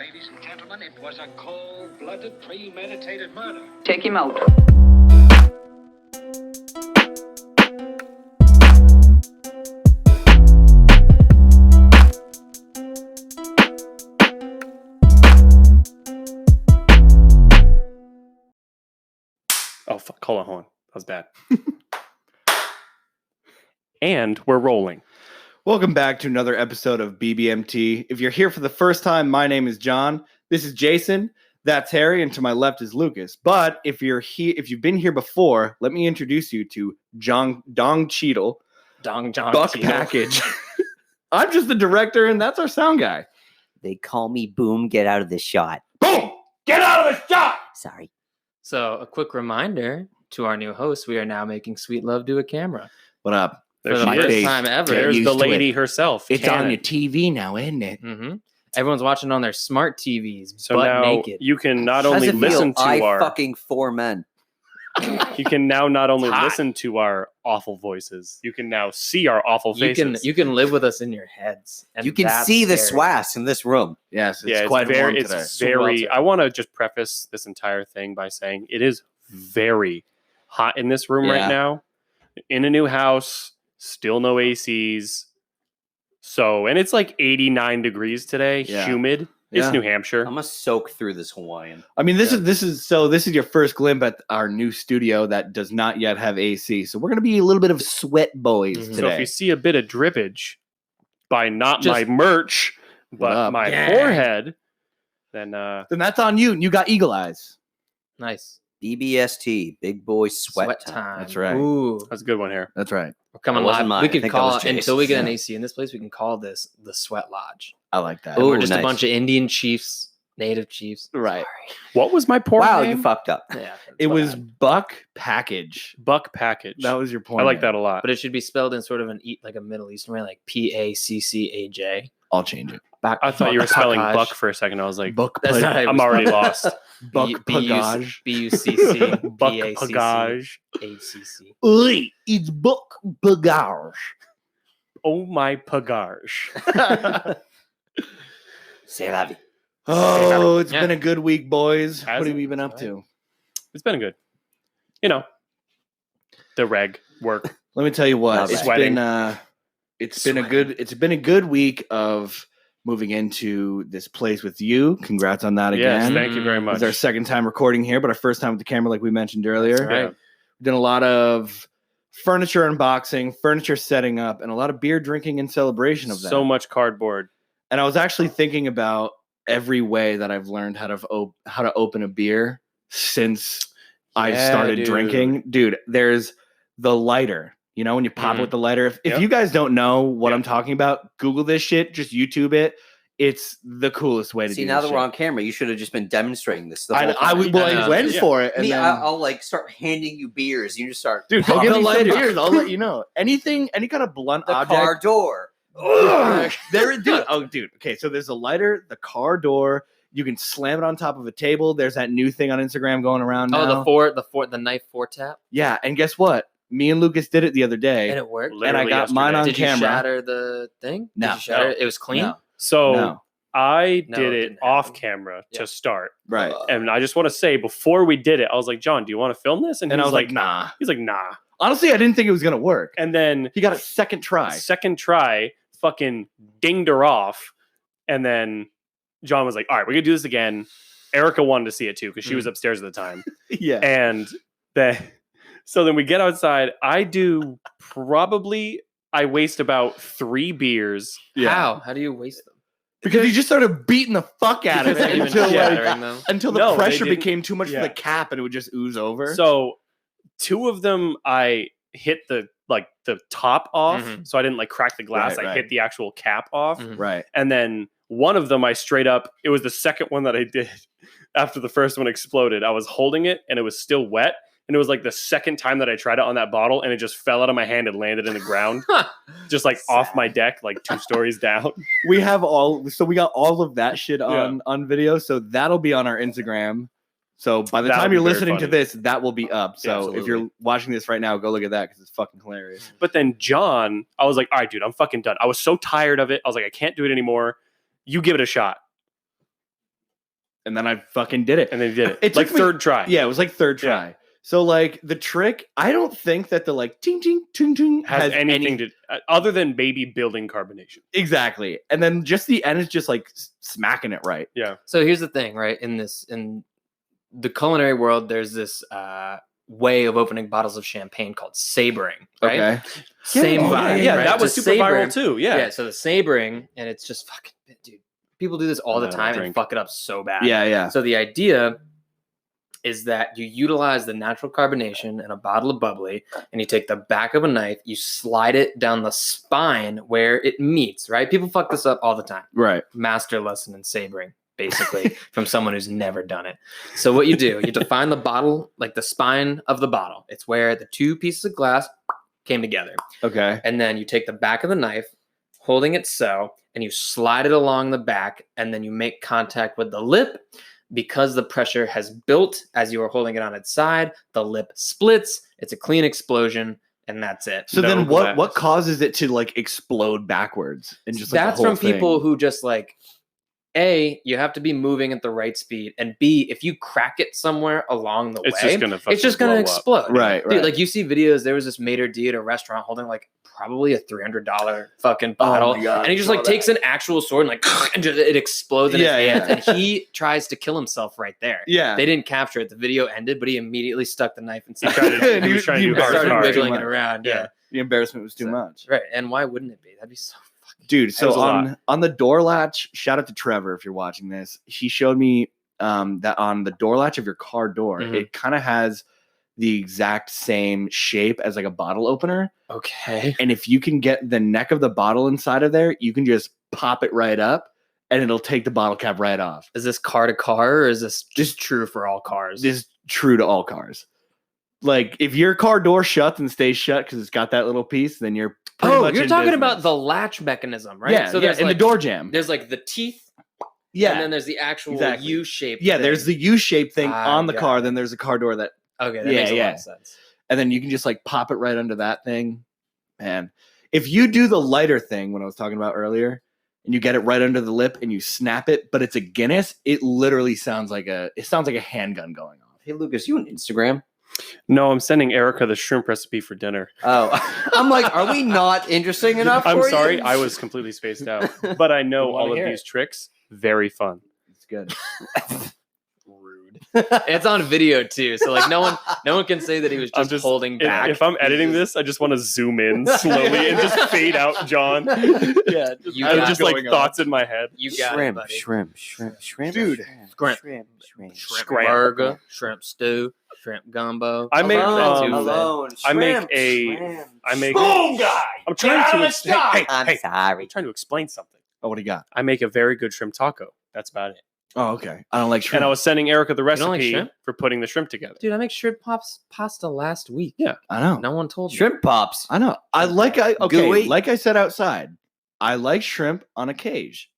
Ladies and gentlemen, it was a cold-blooded, premeditated murder. Take him out. Oh, fuck. Hold on. That was bad. And we're rolling. Welcome back to another episode of BBMT. If you're here for the first time, my name is John. This is Jason. That's Harry, and to my left is Lucas. But if you've been here before, let me introduce you to Dong Cheadle, John Buck Cheadle. Package. I'm just the director, and that's our sound guy. They call me Boom, get out of the shot. Boom! Get out of the shot! Sorry. So, a quick reminder to our new host, we are now making Sweet Love do a camera. What up? There For the she first is. time ever. There's used the to lady it. herself. It's Cannon. on your TV now, isn't it? Mm-hmm. Everyone's watching on their smart TVs, So butt now naked. you can not How's only it feel? listen to I our fucking 4 men. you can now not only hot. listen to our awful voices, you can now see our awful faces. You can live with us in your heads. And You can that's see the scary. swass in this room. Yes, it's yeah, quite warm it's today. very. Swelter. I want to just preface this entire thing by saying it is very hot in this room right Yeah. now. In a new house, still no ACs. So, and it's like 89 degrees today, Yeah. humid. Yeah. It's New Hampshire. I'm gonna soak through this Hawaiian. I mean, this is your first glimpse at our new studio that does not yet have AC. So we're gonna be a little bit of sweat boys Mhm. today. So if you see a bit of drippage by not Just- my merch, What but up? my Yeah. forehead, then then that's on you. You got eagle eyes. Nice. BBST, big boy sweat, time. That's right. Ooh. that's a good one here. That's right. We're coming That wasn't live. mine. We I could think that call was it, until we get an Yeah. AC in this place, we can call this the Sweat Lodge. I like that. And we're Ooh, just nice. a bunch of Indian chiefs, native chiefs. Right. What was my porn Wow, name? you fucked up. Yeah. It my was bad. Buck Package. Buck Package. That was your point. I like that a lot. But it should be spelled in sort of like a Middle Eastern way, like Paccaj. I'll change it. I thought you were spelling Package. buck for a second. I was like, Buck That's not how Package. it I'm was already spelled. lost. Buck Pagage. B-U-C-C. Buck P-A-C-C. Pagage. A-C-C. Oi, it's Buck Pagage. Oh my Pagage. C'est la vie. Oh, it's Yeah. been a good week, boys. Has What have it? you been up to? It's been good. You know, the reg work. Let me tell you what. Not It's bad. been it's been a good week of moving into this place with you. Congrats on that Yes, again. thank you very much. It's our second time recording here, but our first time with the camera, like we mentioned earlier. That's right. Yeah. We've done a lot of furniture unboxing, furniture setting up, and a lot of beer drinking in celebration of that. So much cardboard. And I was actually thinking about every way that I've learned how to open a beer since I Yeah, started dude. drinking. Dude, there's the lighter. You know, when you pop it with the lighter. If Yep. you guys don't know what Yep. I'm talking about, Google this shit. Just YouTube it. It's the coolest way to See, do now this that we're shit. on camera, you should have just been demonstrating this. The I whole time. I went Yeah. for it. And Me, then, I'll like start handing you beers. You just start. Dude, I'll I'll give give you you some later. beers. I'll let you know. Any kind of blunt The object. car door. Ugh. Dude. Okay, so there's a lighter, the car door. You can slam it on top of a table. There's that new thing on Instagram going around now. The knife four tap, Yeah, and guess what? Me and Lucas did it the other day. and it worked. And I got mine on Did you camera. shatter the thing? No. Did you shatter No. it? It was clean. No. So No. I No, did it it didn't off happen. camera Yeah. to start. Right. And I just want to say, before we did it, I was like, John, do you want to film this? And he I was like, nah. He's like, nah. Honestly, I didn't think it was going to work. And then He got a second try. second try, fucking dinged her off. And then John was like, all right, we're going to do this again. Erica wanted to see it too because she was upstairs at the time. Yeah. And so then we get outside. I waste about 3 beers. How do you waste them? Because he just started beating the fuck out of Because it even until, shattering them. until the No, they pressure didn't- became too much yeah. for the cap and it would just ooze over. So 2 of them, I hit the top off. Mhm. So I didn't crack the glass. Right, I right. hit the actual cap off. Mhm. right. And then one of them, I straight up, it was the second one that I did after the first one exploded. I was holding it and it was still wet. And it was like the second time that I tried it on that bottle and it just fell out of my hand and landed in the ground, just off my deck, 2 stories down. We got all of that shit on video. So that'll be on our Instagram. So by the That'll time be you're very listening to funny. this, that will be up. Yeah, So if you're watching this right now, go look at that because it's fucking hilarious. But then John, I was like, all right, dude, I'm fucking done. I was so tired of it. I was like, I can't do it anymore. You give it a shot. And then I fucking did it. And then you did it. It like took me- third try. Yeah, it was like third try. Yeah. So like the trick, I don't think that the like ting ting ting ting Has anything to other than maybe building carbonation. exactly. And then just the end is just like smacking it right. Yeah. So here's the thing, right? In the culinary world, there's this way of opening bottles of champagne called sabering, right? Okay. Same Yeah, vibe. Yeah, right? that was Just super sabering. viral too. Yeah. Yeah, so the sabering, and it's just fucking, dude, people do this all the I don't time and drink. fuck it up so bad. Yeah. So the idea is that you utilize the natural carbonation in a bottle of bubbly, and you take the back of a knife, you slide it down the spine where it meets, right? People fuck this up all the time. Right. Master lesson in sabering, basically, from someone who's never done it. So what you do, you define the bottle, like the spine of the bottle. It's where the two pieces of glass came together. Okay. And then you take the back of the knife, holding it so, and you slide it along the back, and then you make contact with the lip. Because the pressure has built as you are holding it on its side, the lip splits. It's a clean explosion, and that's it. So No then glass. what causes it to like explode backwards and just like That's the whole from people thing? who just like, A, you have to be moving at the right speed, and B, if you crack it somewhere along the It's way, just gonna it's just gonna blow up. explode. Right, Dude, right. like you see videos, there was this maitre d' at a restaurant holding like probably a $300 fucking bottle, my God, and he just I like saw takes an actual sword and like and just, it explodes in Yeah, his hands, yeah. and he tries to kill himself right there. Yeah. They didn't capture it. The video ended, but he immediately stuck the knife inside. tried to- And he was trying to do embarrassed hard started card. wiggling too it much. around. Yeah. The embarrassment was too So- much. Right. And why wouldn't it be? That'd be so fucking Dude, That so was a lot. on the door latch, shout out to Trevor if you're watching this. He showed me that on the door latch of your car door, Mhm. it kind of has the exact same shape as like a bottle opener. okay. And if you can get the neck of the bottle inside of there, you can just pop it right up and it'll take the bottle cap right off. Is this car to car, or is this just true for all cars? This is true to all cars. Like if your car door shuts and stays shut because it's got that little piece, then you're pretty Oh, much you're in talking business. about the latch mechanism, right? Yeah, So yeah, there's in like, the door jam. there's like the teeth, Yeah, and then there's the actual exactly. U-shape. yeah. There's the U-shaped thing Ah, on the got car. it. Then there's a car door that, okay. That yeah, makes a lot yeah. of sense. and then you can just like pop it right under that thing. Man, if you do the lighter thing when I was talking about earlier, and you get it right under the lip and you snap it, but it's a Guinness, it literally sounds like a handgun going off. Hey, Lucas, you on Instagram? No, I'm sending Erica the shrimp recipe for dinner. Oh, I'm like, are we not interesting enough? I'm for sorry, you? I was completely spaced out. But I know Don't wanna all of hear these tricks. Very fun. It's good. Rude. It's on video too, so like no one can say that he was I'm just, just- holding back. If I'm editing this, I just want to zoom in slowly and just fade out John. Yeah, You I got just it like going on. thoughts in my head. You got shrimp, it, buddy. shrimp. Dude. Shrimp. Shrimp. Shrimp Scram. burger, shrimp stew, shrimp gumbo. I make, Alone. I make Shrimp, a- shrimp. I make. Boom, guy. I'm trying to. Hey, I'm hey, sorry. I'm trying to explain something. Oh, what do you got? I make a very good shrimp taco. That's about it. Oh, okay. I don't like shrimp. And I was sending Erica the don't like recipe shrimp? for putting the shrimp together. Dude, I make shrimp pasta last week. Yeah. I know. No one told me. Shrimp pops. I know. Okay. Gooey. Like I said outside, I like shrimp on a cage,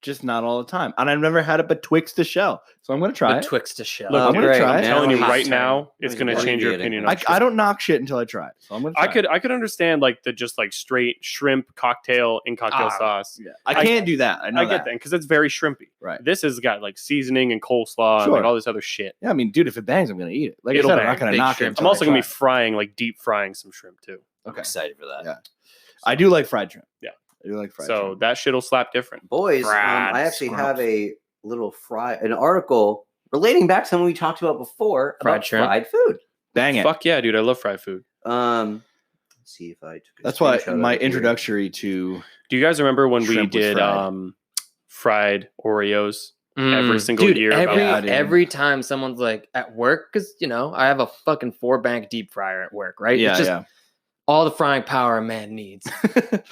just not all the time. And I've never had it betwixt a shell, so I'm gonna try it. Betwixt a shell. Look, I'm gonna great. try I'm it. telling you Hot right turn. now, it's going to change your Abbreviating. opinion on I shrimp. don't knock shit until I try it, so I'm gonna. Try I could understand like the just like straight shrimp cocktail in cocktail Ah, sauce. It. Yeah. I can't do that. I know I get that because it's very shrimpy. Right. This has got like seasoning and coleslaw and Sure. like all this other shit. Yeah, I mean, dude, if it bangs, I'm gonna eat it. Like It'll I said, I'm bang. not gonna Big knock shrimp. it. I'm until also I going to be try frying like deep frying some shrimp too. I'm Okay. excited for that. Yeah. it. I do like fried shrimp. Yeah. I do like fried So shrimp. that shit'll slap different. Boys, Fried I actually scrumps. have a little an article relating back to something we talked about before Fried about shrimp? fried food. Bang it. Fuck yeah, dude! I love fried food. Let's see if I took a That's why screenshot of my it here. introductory to Do you guys remember when we Shrimp was did fried. fried Oreos every single Dude, year? about Yeah, dude. every time someone's like at work, because I have a fucking 4-bank deep fryer at work, right? yeah, It's just yeah. all the frying power a man needs.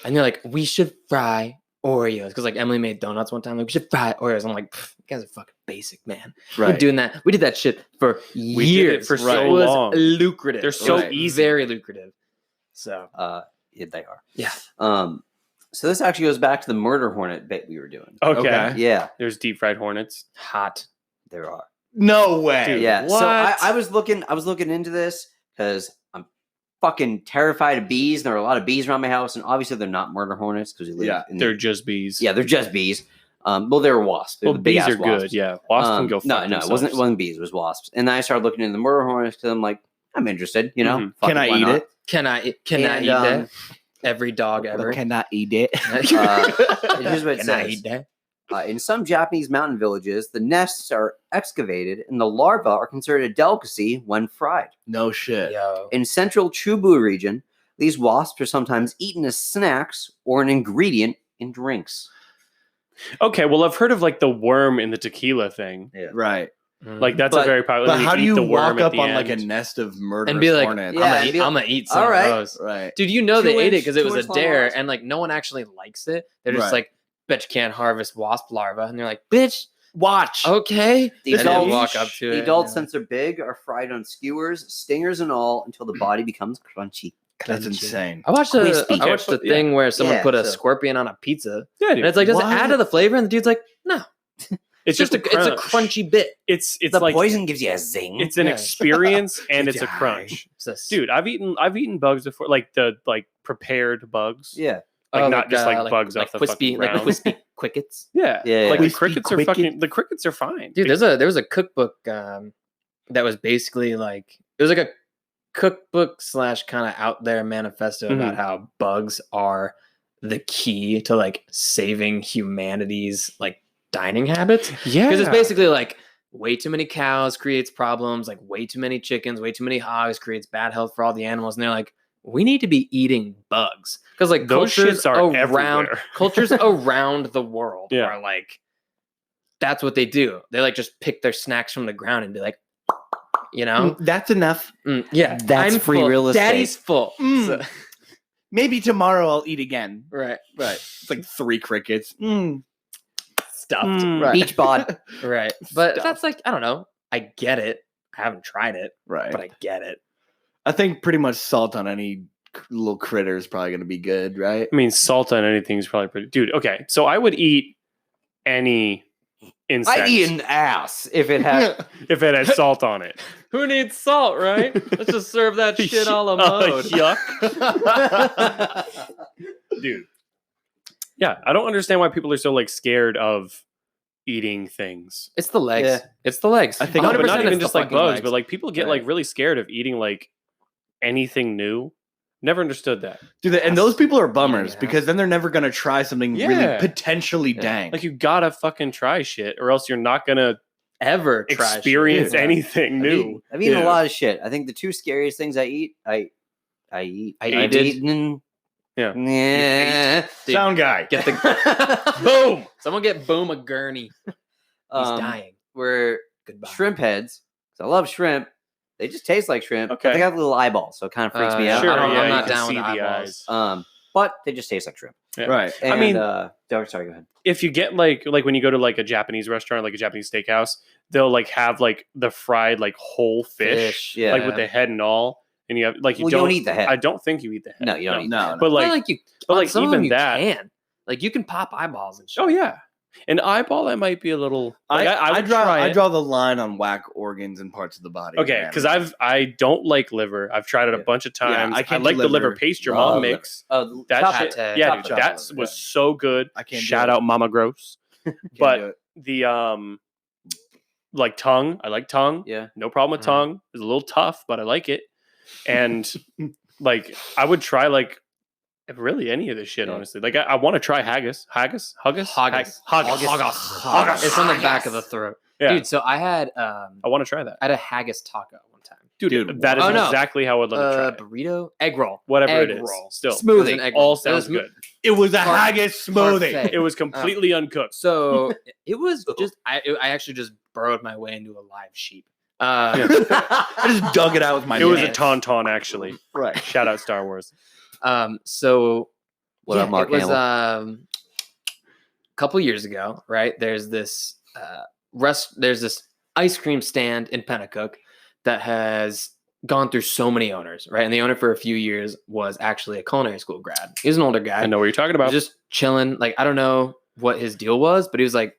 And you're like, we should fry Oreos. Because like Emily made donuts one time, like we should fry Oreos. I'm like, "Pff, you guys are fucking basic, man. We're Right. doing that. We did that shit for years. We did it for so It was long. lucrative. They're It so was easy. very lucrative. So Yeah, they are. yeah, So this actually goes back to the murder hornet bit we were doing. Okay. Okay. Yeah, There's deep fried hornets. hot. there are. No way. Dude, Yeah. So what? I was looking into this because I'm fucking terrified of bees. And there are a lot of bees around my house, and obviously they're not murder hornets because we live Yeah, in They're just bees. yeah, they're just bees. Well, they were wasps. They were Well, the big bees ass are good. wasps. Yeah, wasps can go fuck No, themselves. it wasn't bees. It was wasps. And then I started looking into the murder hornets because I'm like, I'm interested. You know, Mhm. Fuck Can I why eat not? it? Can I eat And, that? Every dog ever. Cannot eat it. Here's what it Can I says. eat that? In some Japanese mountain villages, the nests are excavated and the larvae are considered a delicacy when fried. No shit. Yo. In central Chubu region, these wasps are sometimes eaten as snacks or an ingredient in drinks. Okay, well, I've heard of like the worm in the tequila thing. Right. Like that's But- a very popular. But they how do eat you the worm walk at up the on like a end. nest of murderous And be like, hornets? Yeah, I'm gonna eat some all right. of those. Right. Dude, you know they ate it because it was a 2-inch long dare, wasp. and like no one actually likes it. They're just Right. like, bet you can't harvest wasp larva, and they're like, bitch, Watch. okay. The And they adults, walk up to it. the and adults, they're since they're big, are fried on skewers, stingers, and all until the body becomes crunchy. That's crunchy. insane. I watched Crispy. I watched the Yeah. thing where someone Yeah, put a so- scorpion on a pizza, Yeah, and dude. it's like, does it What? add to the flavor? And the dude's like, no, it's just a crunchy bit. It's the like poison gives you a zing. it's an Yeah. experience and To it's a die. crunch. It's a, Dude, I've eaten bugs before, like the prepared bugs. yeah. Like not just like bugs like off the wispy, fucking like ground. wispy crickets. Yeah, Yeah, like yeah. the crickets Wispy are fucking. The crickets are fine, Dude, there was a cookbook that was basically like it was like a cookbook / kind of out there manifesto about how bugs are the key to like saving humanity's like dining habits. yeah, Because it's basically like way too many cows creates problems, like way too many chickens, way too many hogs creates bad health for all the animals. And they're like, we need to be eating bugs. Because like Those cultures shits are around everywhere. cultures around the world Yeah. are like, that's what they do. They like just pick their snacks from the ground and be like, you know? That's enough. Yeah. That's free full. real estate. Daddy's full. Mm. So- Maybe tomorrow I'll eat again. right. Right. It's like 3 crickets. Stuffed. Mm. Right. Beach bod. Right. But Stuffed. that's like, I don't know. I get it. I haven't tried it, Right. but I get it. I think pretty much salt on any little critter is probably going to be good, right? I mean, salt on anything is probably pretty. Dude, okay, so I would eat any insect I eat an ass if it had. if it has salt on it. Who needs salt, right? Let's just serve that shit a la mode. Yuck, dude. Yeah, I don't understand why people are so like scared of eating things. It's the legs. Yeah. It's the legs. I think- No, but 100% not it's even the just like fucking bugs, legs. but like people get like really scared of eating like anything new. Never understood that. Dude, and those people are bummers Yeah. because then they're never going to try something really Yeah. potentially dank. Like you gotta fucking try shit, or else you're not gonna ever try shit. experience Yeah. anything new. I've eaten Yeah. a lot of shit. I think the 2 scariest things I eat, I eat. I I've eated. eaten. Yeah. Yeah. Dude, Sound guy. Get the boom. Someone get boom a gurney. He's dying. Were Goodbye. shrimp heads. 'Cause I love shrimp. They just taste like shrimp. But Okay. they have little eyeballs, so it kind of freaks me out. Sure, I'm yeah, not you can down with see the eyeballs. eyes. But they just taste like shrimp. Yeah. Right. And, I mean- sorry, go ahead. If you get like when you go to like a Japanese restaurant, like a Japanese steakhouse, they'll like have like the fried like whole fish, yeah. like with the head and all, and you have like you Well, you don't eat the head. I don't think you eat the head. No, you don't eat the No, head. But Well, like, you, but on like some of even them you that. can. Like you can pop eyeballs and shit. Oh yeah, an eyeball I might be a little. Like, I would draw try I it. draw the line on whack organs and parts of the body. Okay, man. because I don't like liver. I've tried it a Yeah. bunch of Yeah, times. I I can't like do the liver liver. paste your Love mom liver. makes. That That chop shit, head. yeah, chop dude, head. that was so good. I can't Shout do it. out Mama Gross. Can't but- do it. The like tongue, I like tongue. Yeah. No problem with Mhm. tongue. It's a little tough, but I like it. And like I would try like really any of this shit, Yeah. honestly. Like I want to try haggis. Haggis? Haggis. Haggis. Haggis. It's on the back of the throat. Yeah. Dude, so I had I want to try that. a haggis taco one time. Dude, that is Oh, no. exactly how I'd love to try it. Burrito, egg roll, Whatever egg it is. roll. Still. It was an Smoothie. egg All roll. sounds It was, good. It was a Par- haggis smoothie. parfait. It was completely uncooked. So it was just I actually just burrowed my way into a live sheep. I just dug it out with my It was a nails. tauntaun, actually. Right. Shout out Star Wars. So What up, Mark It was Hamill? a couple years ago, right? There's this there's this ice cream stand in Pennacook that has gone through so many owners, right? And the owner for a few years was actually a culinary school grad. He was an older guy. I know what you're talking He was about. just chilling. Like, I don't know what his deal was, but he was like,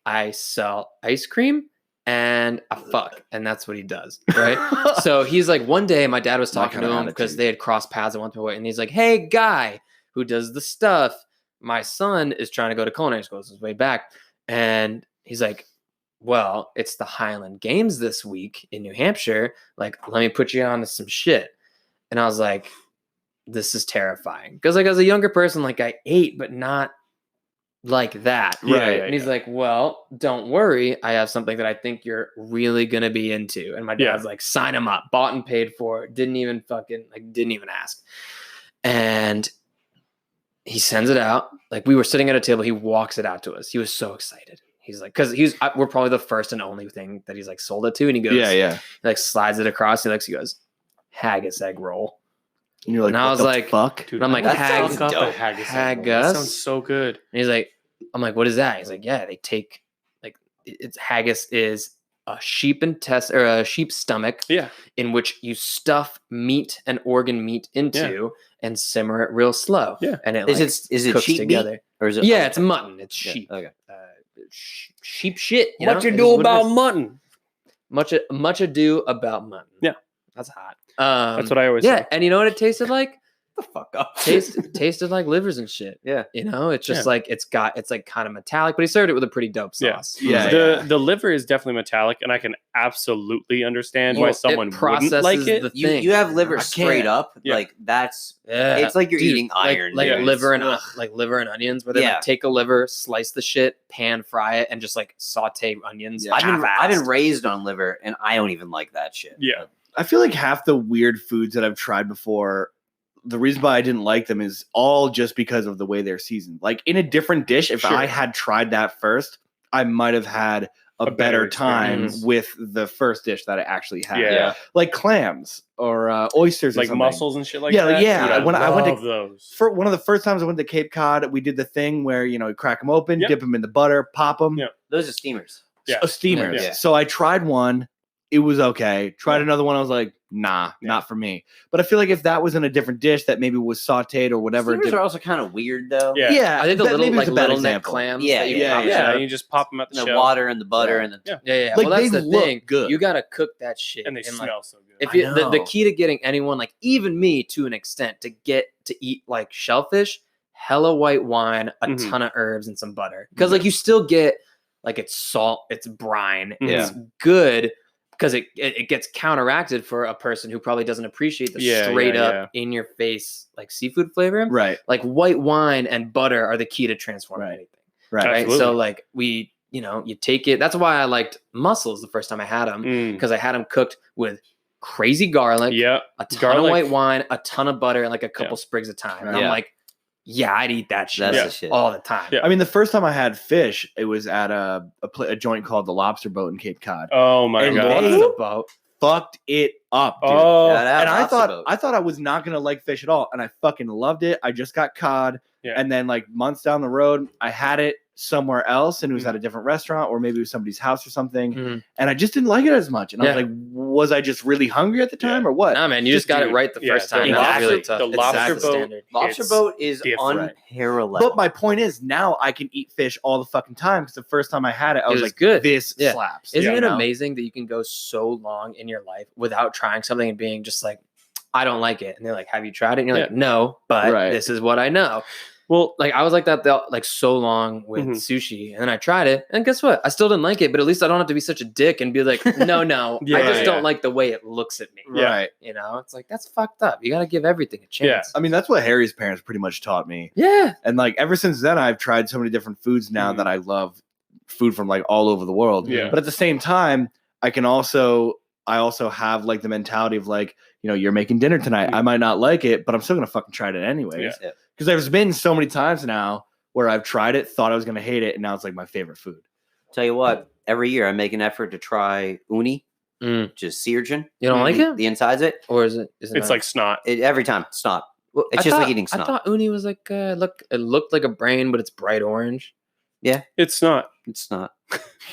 I sell ice cream and I fuck. And that's what he does, right? So he's like, one day my dad was My talking to kinda him because attitude. they had crossed paths at one point. And he's like, hey, guy who does the stuff, my son is trying to go to culinary school. This is way back. And he's like, well, it's the Highland Games this week in New Hampshire. Like, let me put you on to some shit. And I was like, this is terrifying. Because like as a younger person, like I ate, but not like that. Yeah, Right. yeah, And he's yeah. like, well, don't worry. I have something that I think you're really going to be into. And my dad's like, sign him up, bought and paid for it. Didn't even ask. And he sends it out. Like we were sitting at a table. He walks it out to us. He was so excited. He's like, because we're probably the first and only thing that he's like sold it to. And he goes, Yeah. he like slides it across. He goes, haggis egg roll. And you're like, And I what was the like, fuck? Dude, and I'm like, that haggis. sounds dope. Haggis. Haggis. That sounds so good. And he's like, I'm like, what is that? He's like, yeah, they take like it's haggis is a sheep intestine or a sheep's stomach, Yeah. in which you stuff meat and organ meat into and simmer it real slow. Yeah. And it Is like, it cooks sheep together. meat or is it? Yeah, it's mutton. It's Yeah, sheep. okay. Sheep shit. What you It is do what it about is. mutton? Much ado about mutton. Yeah. That's hot. That's what I always Yeah, say. and you know what it tasted like? The fuck up. Tasted like livers and shit. Yeah. You know, it's just like it's like kind of metallic, but he served it with a pretty dope Yeah. sauce. Yeah. The liver is definitely metallic, and I can absolutely understand why Well, someone it wouldn't processes like it. the You thing. you have liver I straight can't. up. Yeah. Like that's Yeah. it's like you're Dude, eating iron. like dude. liver and Ugh. liver and onions, where they Yeah. like take a liver, slice the shit, pan fry it, and just like saute onions. Yeah. I've been raised on liver and I don't even like that shit. Yeah. I feel like half the weird foods that I've tried before, the reason why I didn't like them is all just because of the way they're seasoned. Like in a different dish, if Sure. I had tried that first, I might have had a A better better time experience. with the first dish that I actually had. Yeah. Like clams or oysters or Like something. mussels and shit like Yeah, that. like, yeah, Dude, when I went to- love those. For one of the first times I went to Cape Cod, we did the thing where, you crack them open, Yep. dip them in the butter, pop them. Yep. Those are steamers. Yeah. Steamers. Yeah. So I tried one. It was okay. Tried another one. I was like, nah, Yeah. not for me. But I feel like if that was in a different dish that maybe was sauteed or whatever. Steamers are also kind of weird though. Yeah. yeah, I think the that little maybe was like a bad little neck example. clams. Yeah, that you yeah, pop Yeah, out. you just pop them at the The shell. water and the butter Yeah. and the Yeah. Like, Well, that's they the look thing. good. You gotta cook that shit, and they like, smell so good. If I you the know. key to getting anyone, like even me to an extent, to get to eat like shellfish, hella white wine, a Mhm. ton of herbs, and some butter. Because like you still get like it's salt, it's brine, Yeah. it's good because it gets counteracted for a person who probably doesn't appreciate the Yeah, straight yeah, up in your face like seafood flavor. Right, Like white wine and butter are the key to transforming Right. anything. right. Right. Absolutely. So like you take it. That's why I liked mussels the first time I had them Mm. because I had them cooked with crazy garlic, Yeah. a ton Garlic. of white wine, a ton of butter, and like a couple sprigs of thyme. And I'm Yeah. like, yeah, I'd eat that shit that's the shit. all the time. Yeah. I mean, the first time I had fish, it was at a joint called the Lobster Boat in Cape Cod. Oh my And god. they- What's the boat? Fucked it up, dude. Oh. Shout out And I Lobster thought Boat. I was not gonna like fish at all, and I fucking loved it. I just got cod, Yeah. and then like months down the road, I had it somewhere else, and it was Mhm. at a different restaurant, or maybe it was somebody's house or something, Mhm. and I just didn't like it as much. And I was Yeah. like, was I just really hungry at the time, or what? Nah, man, you just got Dude, it right the yeah, first the time. That's lobster- really tough. the It's lobster the boat- standard. Lobster It's boat is different. unparalleled. But my point is, now I can eat fish all the fucking time because the first time I had it, I It was was like, good. this Yeah. slaps. Isn't you it know? amazing that you can go so long in your life without trying something and being just like, I don't like it. And they're like, have you tried it? And you're like, no, but Right. this is what I know. Well, Like I was like that like so long with Mhm. sushi, and then I tried it, and guess what? I still didn't like it, but at least I don't have to be such a dick and be like, no, Yeah, I just yeah. don't like the way it looks at me. Yeah. Right. You know, it's like that's fucked up. You got to give everything a Yeah. chance. I mean, that's what Harry's parents pretty much taught me. Yeah. And like ever since then, I've tried so many different foods now Mhm. that I love food from like all over the world. Yeah. But at the same time, I also have like the mentality of like, you're making dinner tonight. I might not like it, but I'm still gonna fucking try it anyways. Yeah. Yeah. Because there's been so many times now where I've tried it, thought I was gonna hate it, and now it's like my favorite food. Tell you what, every year I make an effort to try uni, Mm. just sea urchin. You don't like the, it? The insides of it. Or is it? Is it it's not? like snot. Every time. It's not. Well, it's I just like thought- eating I snot. thought uni was like it looked like a brain, but it's bright orange. It's snot. It's not.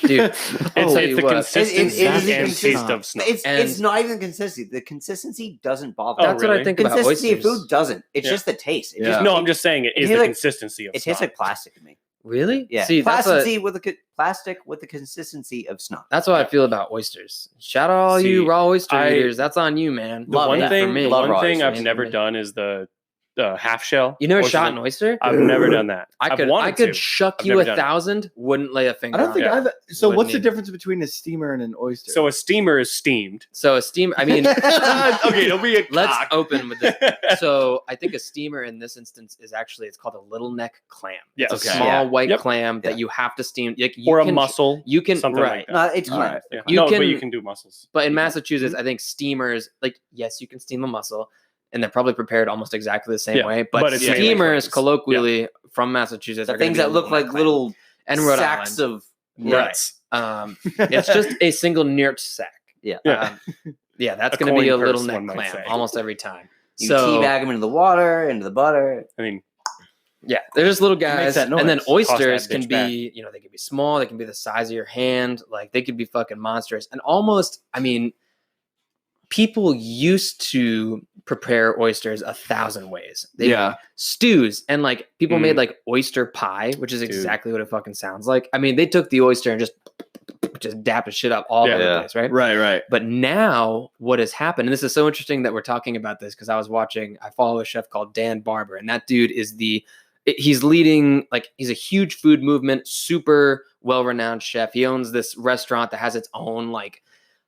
Dude, It's, I'll tell it's you the what. consistency It is the and consistency. taste of snot. It's And- not even consistency. The consistency doesn't bother Oh, me. That's what I really? think about Consistency oysters. of food doesn't. It's Yeah. just the taste. It Yeah. just, No, I'm just saying it is tastes the like- consistency of it snot. tastes like plastic to me. Really? Yeah. See, that's plastic with the consistency of snot. That's how I feel about oysters. Shout out all you See, raw oyster I- eaters. That's on you, man. The Love one it. thing, For me. the Love one raw thing I've oysters. never done is the half shell. You never oysters. shot an oyster? I've never done that. I I've could wanted to. shuck I've you never done it. 1,000, wouldn't lay a finger I don't on think it. I've. So Wouldn't what's the even. difference between a steamer and an oyster? So a steamer is steamed. So a steam, I mean, Okay, don't be a let's cock. open with this. So I think a steamer in this instance is actually, it's called a little neck clam. Yes. It's a Okay. small Yeah. white Yep. clam that you have to steam. Like, you or a can- mussel. You can, something right. like that. No, it's All fine. right. Yeah. You no, but can- you can do mussels. But in Massachusetts, I think steamers, like, yes, you can steam a mussel, and they're probably prepared almost exactly the same Yeah, way. but But it's mainly steamers, clams. colloquially from Massachusetts, The are gonna things be a that look like neck little clam. and Rhode sacks Island. of Nuts. It's just a single nert sack. yeah. Yeah. Yeah, that's A going to be coin a little purse, neck one might clam say. almost every time. You So teabag them into the water, into the butter. I mean, yeah, they're just little makes guys, that and then noise? oysters Toss that can bitch be, they can be small, they can be the size of your hand, like they could be fucking monstrous, and almost, I mean, people used to prepare oysters 1,000 ways. They Yeah. made stews, and like people Mm. made like oyster pie, which is Dude. exactly what it fucking sounds like. I mean, they took the oyster and just dapped the shit up all over the Yeah. place, right? Right. But now what has happened, and this is so interesting that we're talking about this because I follow a chef called Dan Barber, and that dude is he's leading, like, he's a huge food movement, super well-renowned chef. He owns this restaurant that has its own like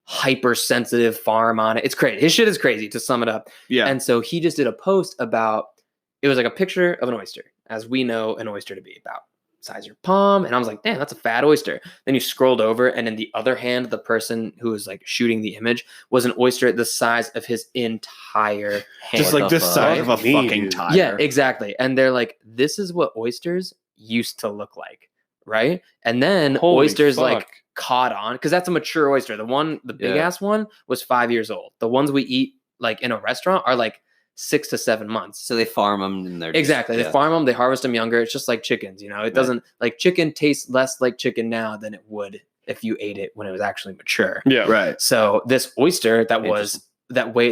hypersensitive farm on it. It's crazy. His shit is crazy, to sum it up. Yeah. And so he just did a post about, it was like a picture of an oyster, as we know an oyster to be, about size of your palm. And I was like, damn, that's a fat oyster. Then you scrolled over, and in the other hand, the person who was like shooting the image was an oyster the size of his entire hand. Just like the the size of a Me, fucking dude. tiger. Yeah, exactly. And they're like, this is what oysters used to look like, right? And then Holy oysters like fuck. caught on, because that's a mature oyster. The big Yeah. ass one was 5 years old. The ones we eat like in a restaurant are like 6 to 7 months. So they farm them and they're Exactly. Just, They farm them, they harvest them younger. It's just like chickens, It doesn't, like, chicken tastes less like chicken now than it would if you ate it when it was actually mature. Yeah. Right. So this oyster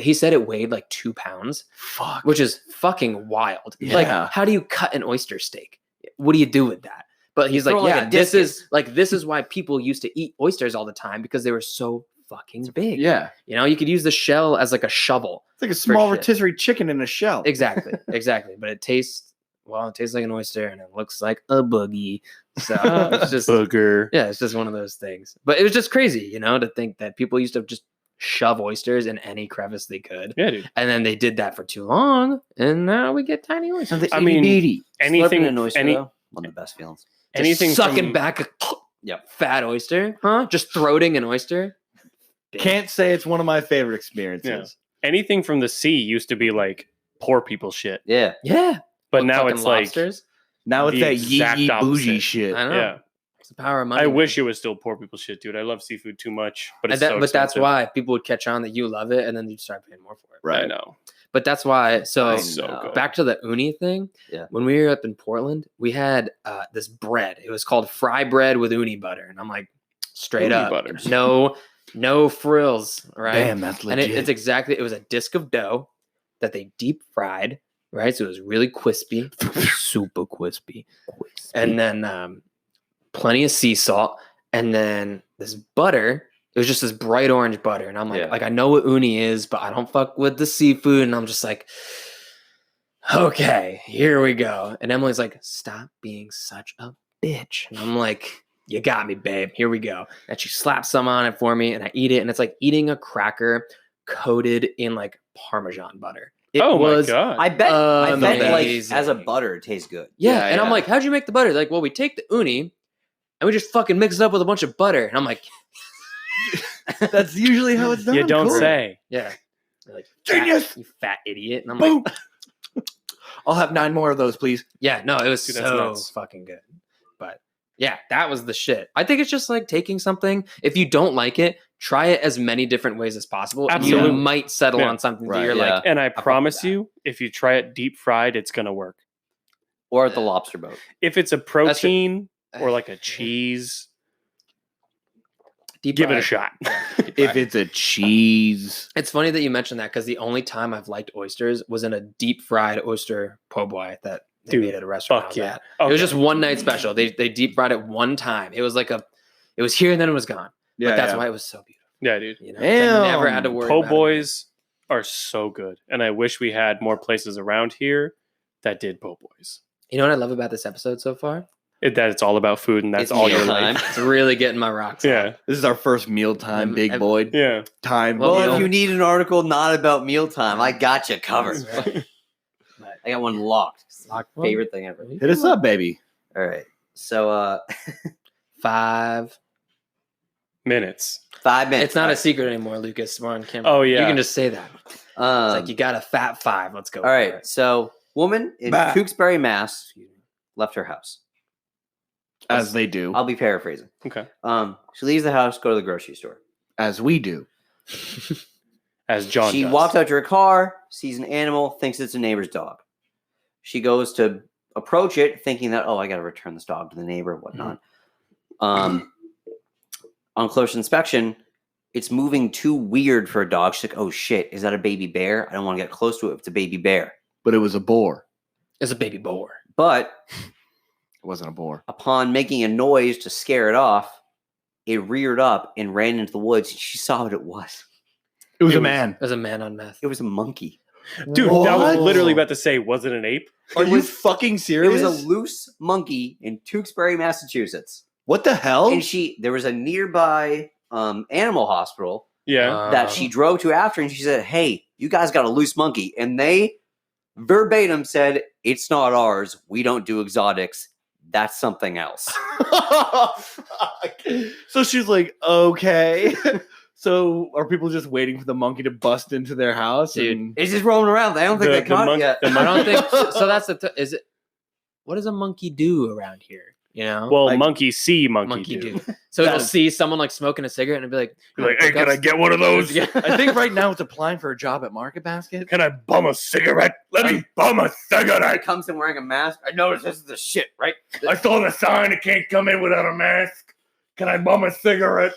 he said it weighed like 2 pounds, Fuck. which is fucking wild. Yeah. Like, how do you cut an oyster steak? What do you do with that? But he's like, throw, like, yeah, a this discus. is why people used to eat oysters all the time, because they were so fucking big. Yeah. You could use the shell as like a shovel. It's like a small shit. rotisserie chicken in a shell. Exactly. But it tastes like an oyster, and it looks like a boogie. So it's just, Booger. yeah, it's just one of those things. But it was just crazy, to think that people used to just shove oysters in any crevice they could. Yeah, dude. And then they did that for too long, and now we get tiny oysters. I mean, Slurping anything, an oyster, any, though, one of the best feelings. anything sucking from, back a Yep. fat oyster, huh? Just throating an oyster. Can't say it's one of my favorite experiences. anything from the sea used to be like poor people shit, Yeah. Yeah, but Look, now fucking it's like, lobsters. Now it's The that exact yee bougie opposite. shit. I know. yeah. It's the power of money. I man. wish it was still poor people shit, dude. I love seafood too much, but it's But so that's expensive. why people would catch on that you love it, and then you start paying more for it. I Right. know. But that's why. So It's so know. good. back to the uni thing. Yeah. When we were up in Portland, we had this bread. It was called fry bread with uni butter, and I'm like, straight Uni up, butters. no frills, right? Damn, that's And legit. it was a disc of dough that they deep fried, right? So it was really crispy, super crispy. And then plenty of sea salt, and then this butter. It was just this bright orange butter, and I'm like, Yeah. I know what uni is, but I don't fuck with the seafood, and I'm just like, okay, here we go. And Emily's like, stop being such a bitch, and I'm like, you got me, babe. Here we go. And she slaps some on it for me, and I eat it, and it's like eating a cracker coated in like Parmesan butter. It Oh was my god. I bet like Amazing. as a butter, it tastes good. Yeah, Yeah, and I'm yeah. like, how'd you make the butter? They're like, well, we take the uni and we just fucking mix it up with a bunch of butter. And I'm like, That's usually how it's done. you don't Cool. say. yeah. They're like, Genius! you fat idiot. And I'm Boom. like, I'll have 9 more of those, please. yeah, no, it was Dude, that's so nuts. fucking good. But yeah, that was the shit. I think it's just like taking something. If you don't like it, try it as many different ways as possible. And you Absolutely. might settle Yeah. on something Right, that you're yeah. like, And I fuck with promise that. you, if you try it deep fried, it's gonna work. Or at the lobster boat. If it's a That's it. protein or like a cheese, deep give it a fried. shot. If it's a cheese. It's funny that you mentioned that, because the only time I've liked oysters was in a deep fried oyster po' boy that they Dude, made at a restaurant. I Fuck was yeah. at. Okay. It was just one night special. They deep fried it one time. It was like it was here and then it was gone. Yeah, But that's yeah. why it was so beautiful. yeah, dude. You know, I never had to Damn. worry. Po' about it. boys are so good, and I wish we had more places around here that did po' boys. You know what I love about this episode so far? That it's all about food and that's It's all your mealtime. life. It's really getting my rocks off. Yeah. This is our first mealtime, big I'm- boy. Yeah. Time. Well, Well, meal. if you need an article not about mealtime, I got you covered. That's right. I got one locked. It's my Well, favorite thing ever. Hit us up, baby. All right. So 5 Minutes. 5 minutes. It's not a secret anymore, Lucas. We're on camera. Oh, yeah. You can just say that. It's like you got a fat 5. Let's go. All right. So woman in Bah. Tewksbury, Mass, left her house. As they do. I'll be paraphrasing. Okay. She leaves the house, go to the grocery store. As we do. As John She does. walks out to her car, sees an animal, thinks it's a neighbor's dog. She goes to approach it, thinking that, I got to return this dog to the neighbor, whatnot. On close inspection, it's moving too weird for a dog. She's like, oh shit, is that a baby bear? I don't want to get close to it if it's a baby bear. But it was a boar. It's a baby boar. But It wasn't a boar. upon making a noise to scare it off, it reared up and ran into the woods. She saw what it was. It was It a was- man. There's a man on meth. It was a monkey. Dude, that was What? literally about to say, was it an ape? Are It you was- fucking It serious? was a loose monkey in Tewksbury, Massachusetts. What the hell? And there was a nearby animal hospital Yeah. that she drove to after, and she said, hey, you guys got a loose monkey. And they verbatim said, it's not ours. We don't do exotics. That's something else. Fuck. So she's like, okay. So are people just waiting for the monkey to bust into their house? Dude, and- It's just rolling around. I don't think The- they caught the it yet. the I don't think so. That's is it? What does a monkey do around here? You know, Well, Like- monkey see, monkey, monkey do. do. So it'll That's- see someone like smoking a cigarette and it'll be like, You're like, hey, can I get one of those? Yeah. I think right now it's applying for a job at Market Basket. Can I bum a cigarette? Let me bum a He cigarette. comes in wearing a mask. I noticed this is the shit, right? I saw the sign. It can't come in without a mask. Can I bum a cigarette?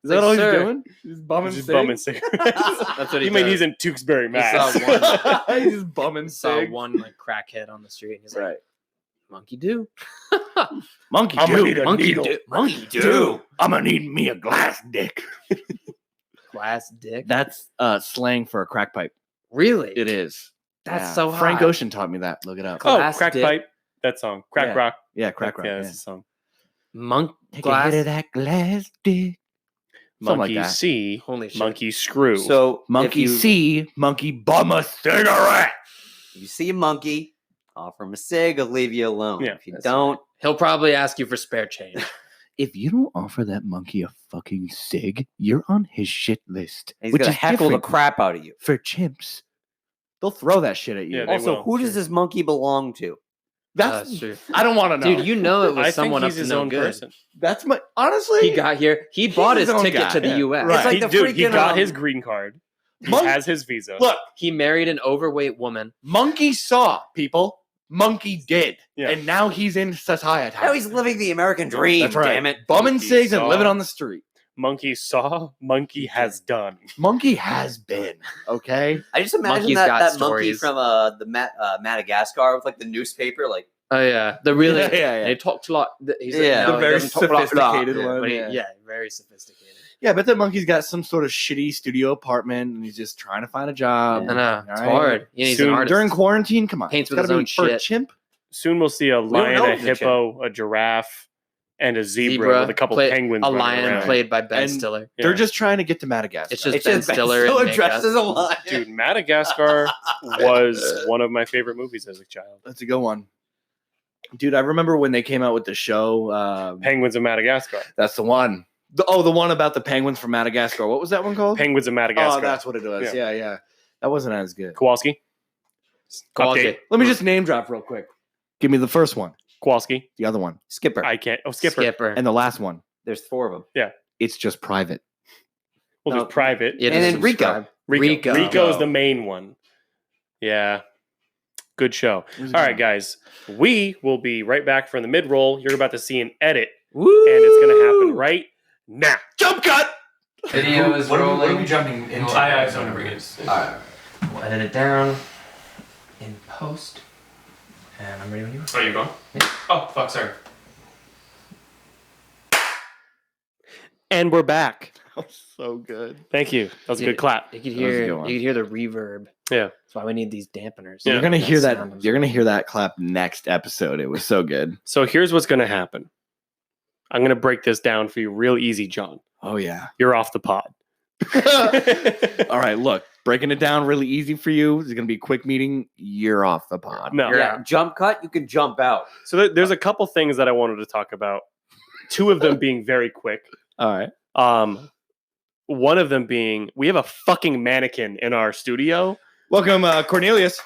Is that Like, all he's sir. doing? He's bumming Just cigs? bumming cigarettes. That's what he You mean does. he's in Tewksbury, saw Mass? one. He's just bumming saw cigs. one like crackhead on the street and he's like, Right. monkey do. Monkey I'm gonna do. need a Monkey needle. do. Monkey Dude, I'm gonna need me a glass dick. Glass dick. That's slang for a crack pipe. Really? It is. That's so Frank hot. Ocean taught me that. Look it up. Oh, Glass crack dick. pipe. That song. Crack Yeah. rock. Yeah, crack rock. Yeah, Yeah, that's the song. Monk glass. that glass dick. Something like Monkey that. see, Holy shit. monkey screw. So Monkey if you, see, monkey bum a cigarette. if you see a monkey, offer him a cig, he'll leave you alone. Yeah, if you that's don't, He'll probably ask you for spare change. If you don't offer that monkey a fucking cig, you're on his shit list. he's which gonna is heckle the different crap out of you. for chimps. They'll throw that shit at you. Yeah, they Also, will, who does sure. this monkey belong to? That's true. I don't want to know. Dude, you know it was I someone think up he's to his no own good. person. That's my honestly. He got here. He bought his his own ticket guy, to the yeah. U.S. Right. It's like he, the dude, he freaking, got his green card. He Monk- has his visa. Look, He married an overweight woman. monkey saw people. Monkey did, Yeah. and now he's in society. Now he's living the American dream. That's right. Damn it! Bumming Monkey cigs and saw. living on the street. Monkey saw, monkey has done. Monkey has been okay. I just imagine Monkey's that got monkey stories. from Madagascar with like the newspaper, like Oh yeah, the really. Yeah, yeah. And he talked a lot. He's Yeah. like, no, The he very doesn't talk a lot, sophisticated yeah, one, but yeah. very sophisticated. Yeah, but that monkey's got some sort of shitty studio apartment, and he's just trying to find a job. I know it's All right. hard. Yeah, he's an Soon, artist. During quarantine, come on, Paints It's with his gotta own be for a shit. chimp. Soon we'll see a lion, know a if it's a hippo, a giraffe, and a zebra, with a couple penguins. A running lion around. played by Ben And- Stiller. Yeah. They're just trying to get to Madagascar. It's just it's Ben just Ben Stiller. Stiller and dressed makeup. as a lion. Dude, Madagascar was one of my favorite movies as a child. That's a good one, dude. I remember when they came out with the show. Penguins of Madagascar. That's the one. The one about the penguins from Madagascar. What was that one called? Penguins of Madagascar. Oh, that's what it was. Yeah. That wasn't as good. Kowalski. Kowalski. Update. Let me just name drop real quick. Give me the first one, Kowalski. the other one, Skipper. I can't. Oh, Skipper. Skipper. and the last one. There's 4 of them. It's just private. Well, No. there's private. Yeah, And then just Rico. subscribe. Rico. Rico. is the main one. Yeah. Good show. Where's it All going? right, guys. We will be right back from the mid roll. You're about to see an edit, Woo! and it's going to happen right now. Jump cut. Video is rolling. jumping into? We'll edit it down in post. And I'm ready when you are. Oh, you going? Yeah. Oh, fuck, sorry. And we're back. was so good. Thank you. That was a good clap. You could That was a hear good one. you could hear the reverb. Yeah. That's why we need these dampeners. Yeah. You're gonna hear that. sound You're gonna absorption. hear that clap next episode. It was so good. So here's what's going to happen. I'm going to break this down for you real easy, John. Oh yeah. You're off the pod. All right, look, breaking it down really easy for you. This is gonna be a quick meeting. You're off the pod. No. Yeah, jump cut. You can jump out. So there's a couple things that I wanted to talk about. Two of them being very quick. All right. One of them being we have a fucking mannequin in our studio. Welcome, Cornelius.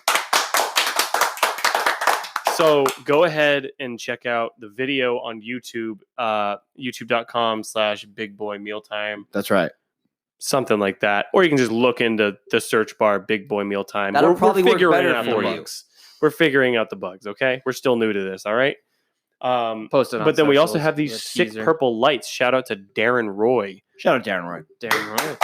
So go ahead and check out the video on YouTube, youtube.com/bigboymealtime, That's right. something like that. Or you can just look into the search bar, Big Boy Mealtime. That'll probably work better out for the you. bugs. We're figuring out the bugs, okay? We're still new to this, all right? Post it on But then we also socials have with these a sick teaser. purple lights. Shout out to Darren Roy. Shout out Darren Roy. Damn right.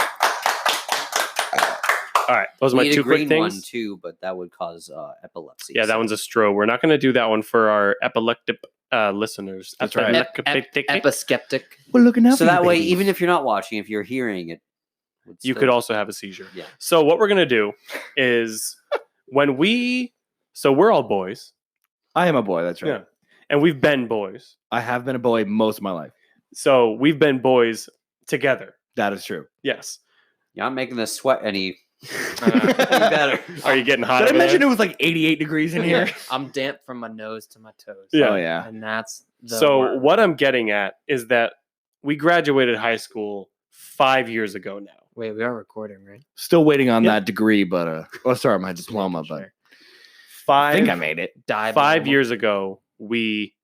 All right, those are my We need two a green quick one things. too, but that would cause epilepsy. Yeah, that one's a strobe. We're not going to do that one for our epileptic listeners. That's right. Episkeptic. We're looking out So for that you, way, babies. even if you're not watching, if you're hearing it, You could also have a seizure. Yeah. So what we're going to do is when so we're all boys. I am a boy. That's right. Yeah. And we've been boys. I have been a boy most of my life. So we've been boys together. That is true. Yes. You're not making this sweat any better. Are you getting hot? Did I over mention there? it was like 88 degrees in here? I'm damp from my nose to my toes. Yeah. Oh yeah. And that's the So word. what I'm getting at is that we graduated high school 5 years ago now. Wait, we are recording, right? Still waiting on Yeah. that degree, but sorry, my diploma, Just but making sure. I think I Five made it. Dive 5 normal. years ago, we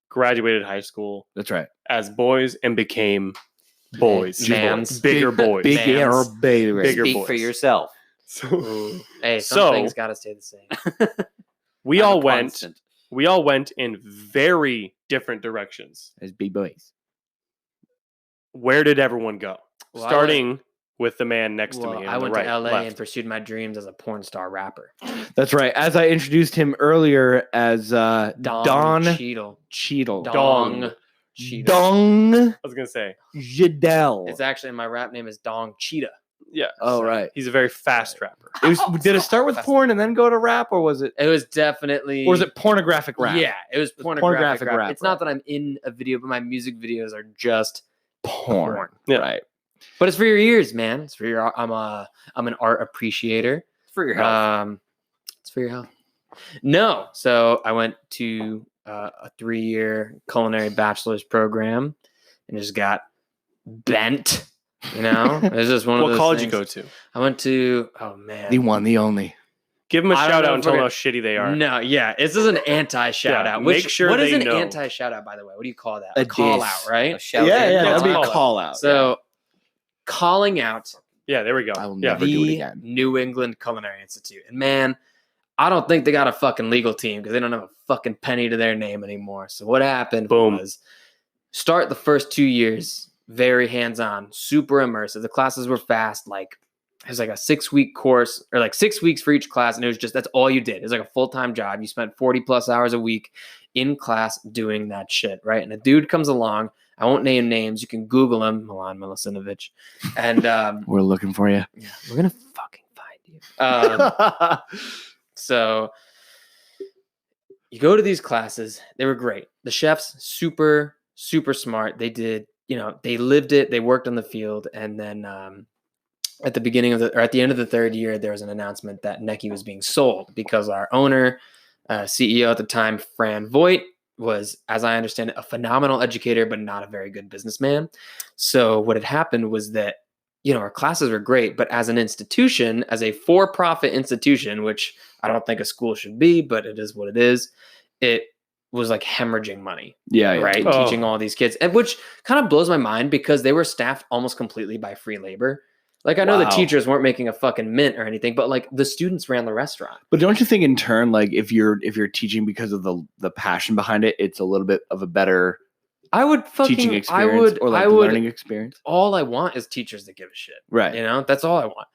graduated high school That's right. as boys and became boys. Mans. Bigger boys. Big Mans. air baby. Bigger Speak boys. for yourself. So Ooh. Hey, some So- things gotta stay the same. we I'm a all went constant. we all went in very different directions. As big boys. Where did everyone go? Well, I Starting with the man next to Well, me. I on went the right, to LA left. and pursued my dreams as a porn star rapper. That's right. As I introduced him earlier as Don Cheadle. Cheadle. Dong. Cheetah. Dong I was gonna say, Jadel. It's actually my rap name is Dong Cheetah. yeah. Oh, right. He's a very fast rapper. It was, did it start with porn and then go to rap, or was it Definitely. or was it pornographic rap? Yeah, it was pornographic, pornographic rap. rap, It's not that I'm in a video, but my music videos are just Porn. Yeah. Right. But it's for your ears, man. It's for your. I'm an art appreciator. It's for your health. It's for your health. No, so I went to a 3-year culinary bachelor's program and just got bent. You know, it's just one of What those. college you things. go to? I went to. Oh man, The one, the only. Give them a I don't shout know out if and tell them we're how shitty they are. No, yeah, this is an anti shout Yeah, out. make sure what is they an know. anti shout out, by the way? What do you call that? A A call diss. out, right? A shout Yeah, out. yeah, That's that'd be a a call call out. So, calling out Yeah, there we go. I will Yeah. never do it the again. New England Culinary Institute. And man, I don't think they got a fucking legal team because they don't have a fucking penny to their name anymore. So what happened Boom. was start the first 2 years, very hands-on, super immersive. The classes were fast, like it was like a 6-week course or like 6 weeks for each class. And it was just, that's all you did. It was like a full-time job. You spent 40 plus hours a week in class doing that shit, right? And a dude comes along. I won't name names. You can Google him, Milan Milicinovich. And We're looking for you. yeah, we're gonna fucking find you. So you go to these classes. They were great. The chefs, super, super smart. They did, they lived it. They worked on the field. And then at the end of the 3rd year, there was an announcement that Neki was being sold because our owner, CEO at the time, Fran Voigt, was, as I understand it, a phenomenal educator, but not a very good businessman. So what had happened was that, our classes were great, but as an institution, as a for-profit institution, which I don't think a school should be, but it is what it is, it was like hemorrhaging money, Yeah, right? Oh. Teaching all these kids, and which kind of blows my mind because they were staffed almost completely by free labor. Like I know the Wow. teachers weren't making a fucking mint or anything, but like the students ran the restaurant. But don't you think in turn, like if you're teaching because of the passion behind it, it's a little bit of a better I would fucking, teaching experience or like learning experience? all I want is teachers that give a shit. Right. That's all I want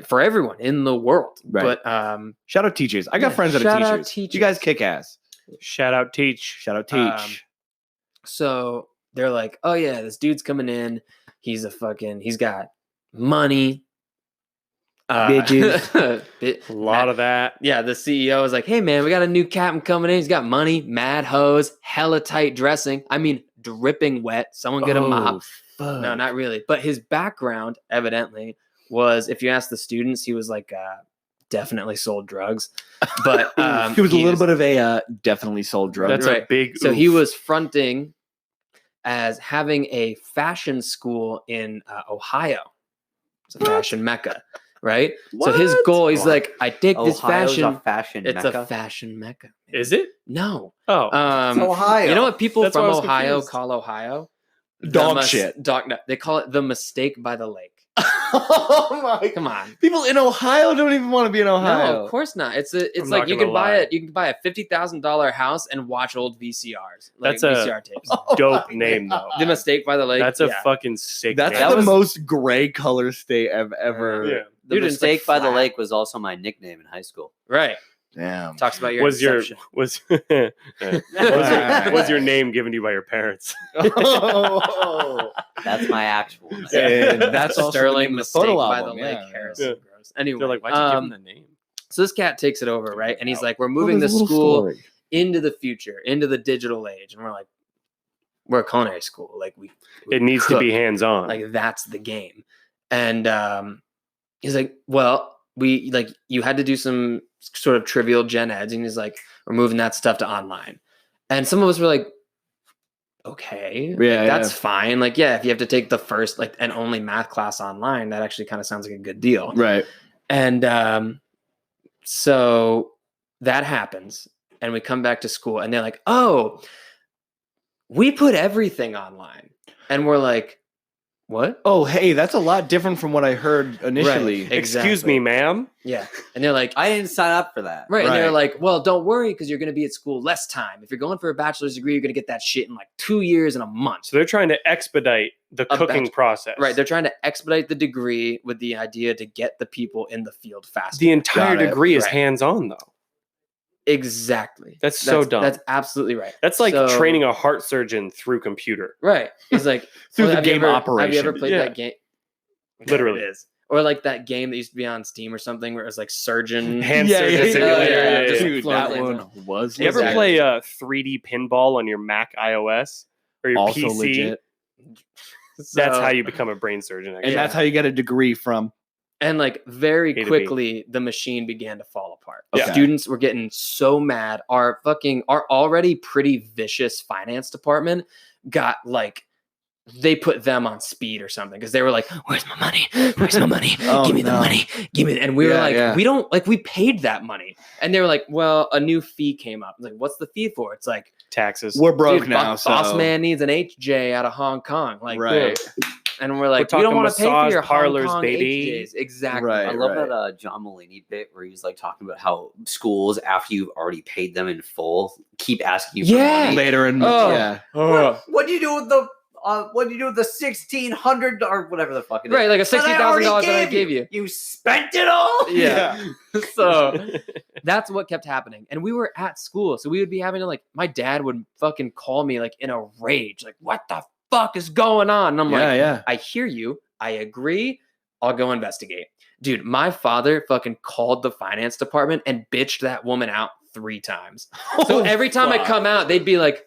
for everyone in the world. Right. But Shout out teachers. I got Yeah, friends that shout are out teachers. You guys kick ass. Shout out Teach. Shout out teach. So they're like, oh yeah, this dude's coming in. He's got money. Bitches. A lot of that. Yeah, the CEO is like, hey man, we got a new captain coming in. He's got money, mad hose, hella tight dressing. I mean, dripping wet. Someone get a mop. Fuck. No, not really. But his background, evidently, was, if you ask the students, he was like definitely sold drugs. But he was a little bit of a definitely sold drugs. That's Right. a big. So oof. he was fronting as having a fashion school in Ohio. It's a fashion mecca, right? So his What? goal, he's like, I take this Ohio's fashion. a fashion It's mecca. a fashion mecca. Is it? No. Oh, It's Ohio. You know what people That's why from I was Ohio confused. call Ohio? Dog shit. No, they call it the mistake by the lake. Oh my! Come on. People in Ohio don't even want to be in Ohio. No, of course not. It's I'm like not you gonna can buy lie. it. You can buy a $50,000 house and watch old VCRs. Like That's a- VCR tapes. dope name though. The mistake by the lake. That's a yeah. fucking sick. That's name. the most gray color state I've ever. Yeah. The Dude, it's like mistake by the flat. lake was also my nickname in high school. Right. Damn. Talks about your Was your inception. was your name given to you by your parents? Oh. That's my actual name. And that's also the Sterling name of the mistake photo by album, the lake. yeah. Harrison Yeah. Gross. Anyway, They're like, why'd you give him the name? so this cat takes it over, right? And he's like, we're Well, moving there's the a little school story. into the future, into the digital age, and we're like, we're a culinary school, like we It needs to cook. be hands on. Like that's the game. And he's like, well, we like you had to do some sort of trivial gen eds, and he's like, we're moving that stuff to online. And some of us were like, okay, Yeah, that's fine. Like, yeah, if you have to take the first like and only math class online, that actually kind of sounds like a good deal. Right. And so that happens, and we come back to school, and they're like, oh, we put everything online. And we're like, what? Oh, hey, that's a lot different from what I heard initially. Right. Excuse exactly. me, ma'am. Yeah. And they're like, I didn't sign up for that. right. And they're Right. like, well, don't worry, because you're going to be at school less time. If you're going for a bachelor's degree, you're going to get that shit in like 2 years and a month. So they're trying to expedite the A cooking batch- process. Right. They're trying to expedite the degree with the idea to get the people in the field faster. The entire Got it. degree is Right. hands on though. Exactly. That's so dumb. That's absolutely right. That's like So- training a heart surgeon through computer. Right. He's like, Through well, the have you game ever- operation. Have you ever played Yeah. that game? Literally. It is. Or like that game that used to be on Steam or something where it was like surgeon. Hand Yeah, surgeon yeah, simulator. yeah, Yeah, yeah, just yeah. Dude, floating that around. one was. You ever Exactly. play 3D pinball on your Mac iOS or your also PC? legit? That's So- how you become a brain surgeon. I And guess. that's how you get a degree from. And like very A to B. quickly, the machine began to fall apart. Okay. Students were getting so mad. Our already pretty vicious finance department got like, they put them on speed or something because they were like, "Where's my money? Where's my money? Oh, Give me the no. money. Give me." And we were Yeah, like, yeah. "We don't like. We paid that money." And they were like, "Well, a new fee came up." I was like, "What's the fee for?" It's like, taxes. We're broke dude, now. Boss so. man needs an HJ out of Hong Kong. Like, Right. And we're like, we talking don't want to pay for massage your parlors, Hong Kong baby. HJs. Exactly. Right. I love that John Mulaney bit where he's like talking about how schools, after you've already paid them in full, keep asking you for Yeah. money. Later in. Oh. Yeah. What do you do with the $1,600 or whatever the fuck it is? Right, like a That I $60,000 already that I gave you. You spent it all. Yeah. So that's what kept happening. And we were at school. So we would be having to like, my dad would fucking call me like in a rage, like, what the fuck is going on? And I'm Yeah. like, Yeah. I hear you. I agree. I'll go investigate. Dude, my father fucking called the finance department and bitched that woman out 3 times. So Oh, every time I fuck. come out, they'd be like,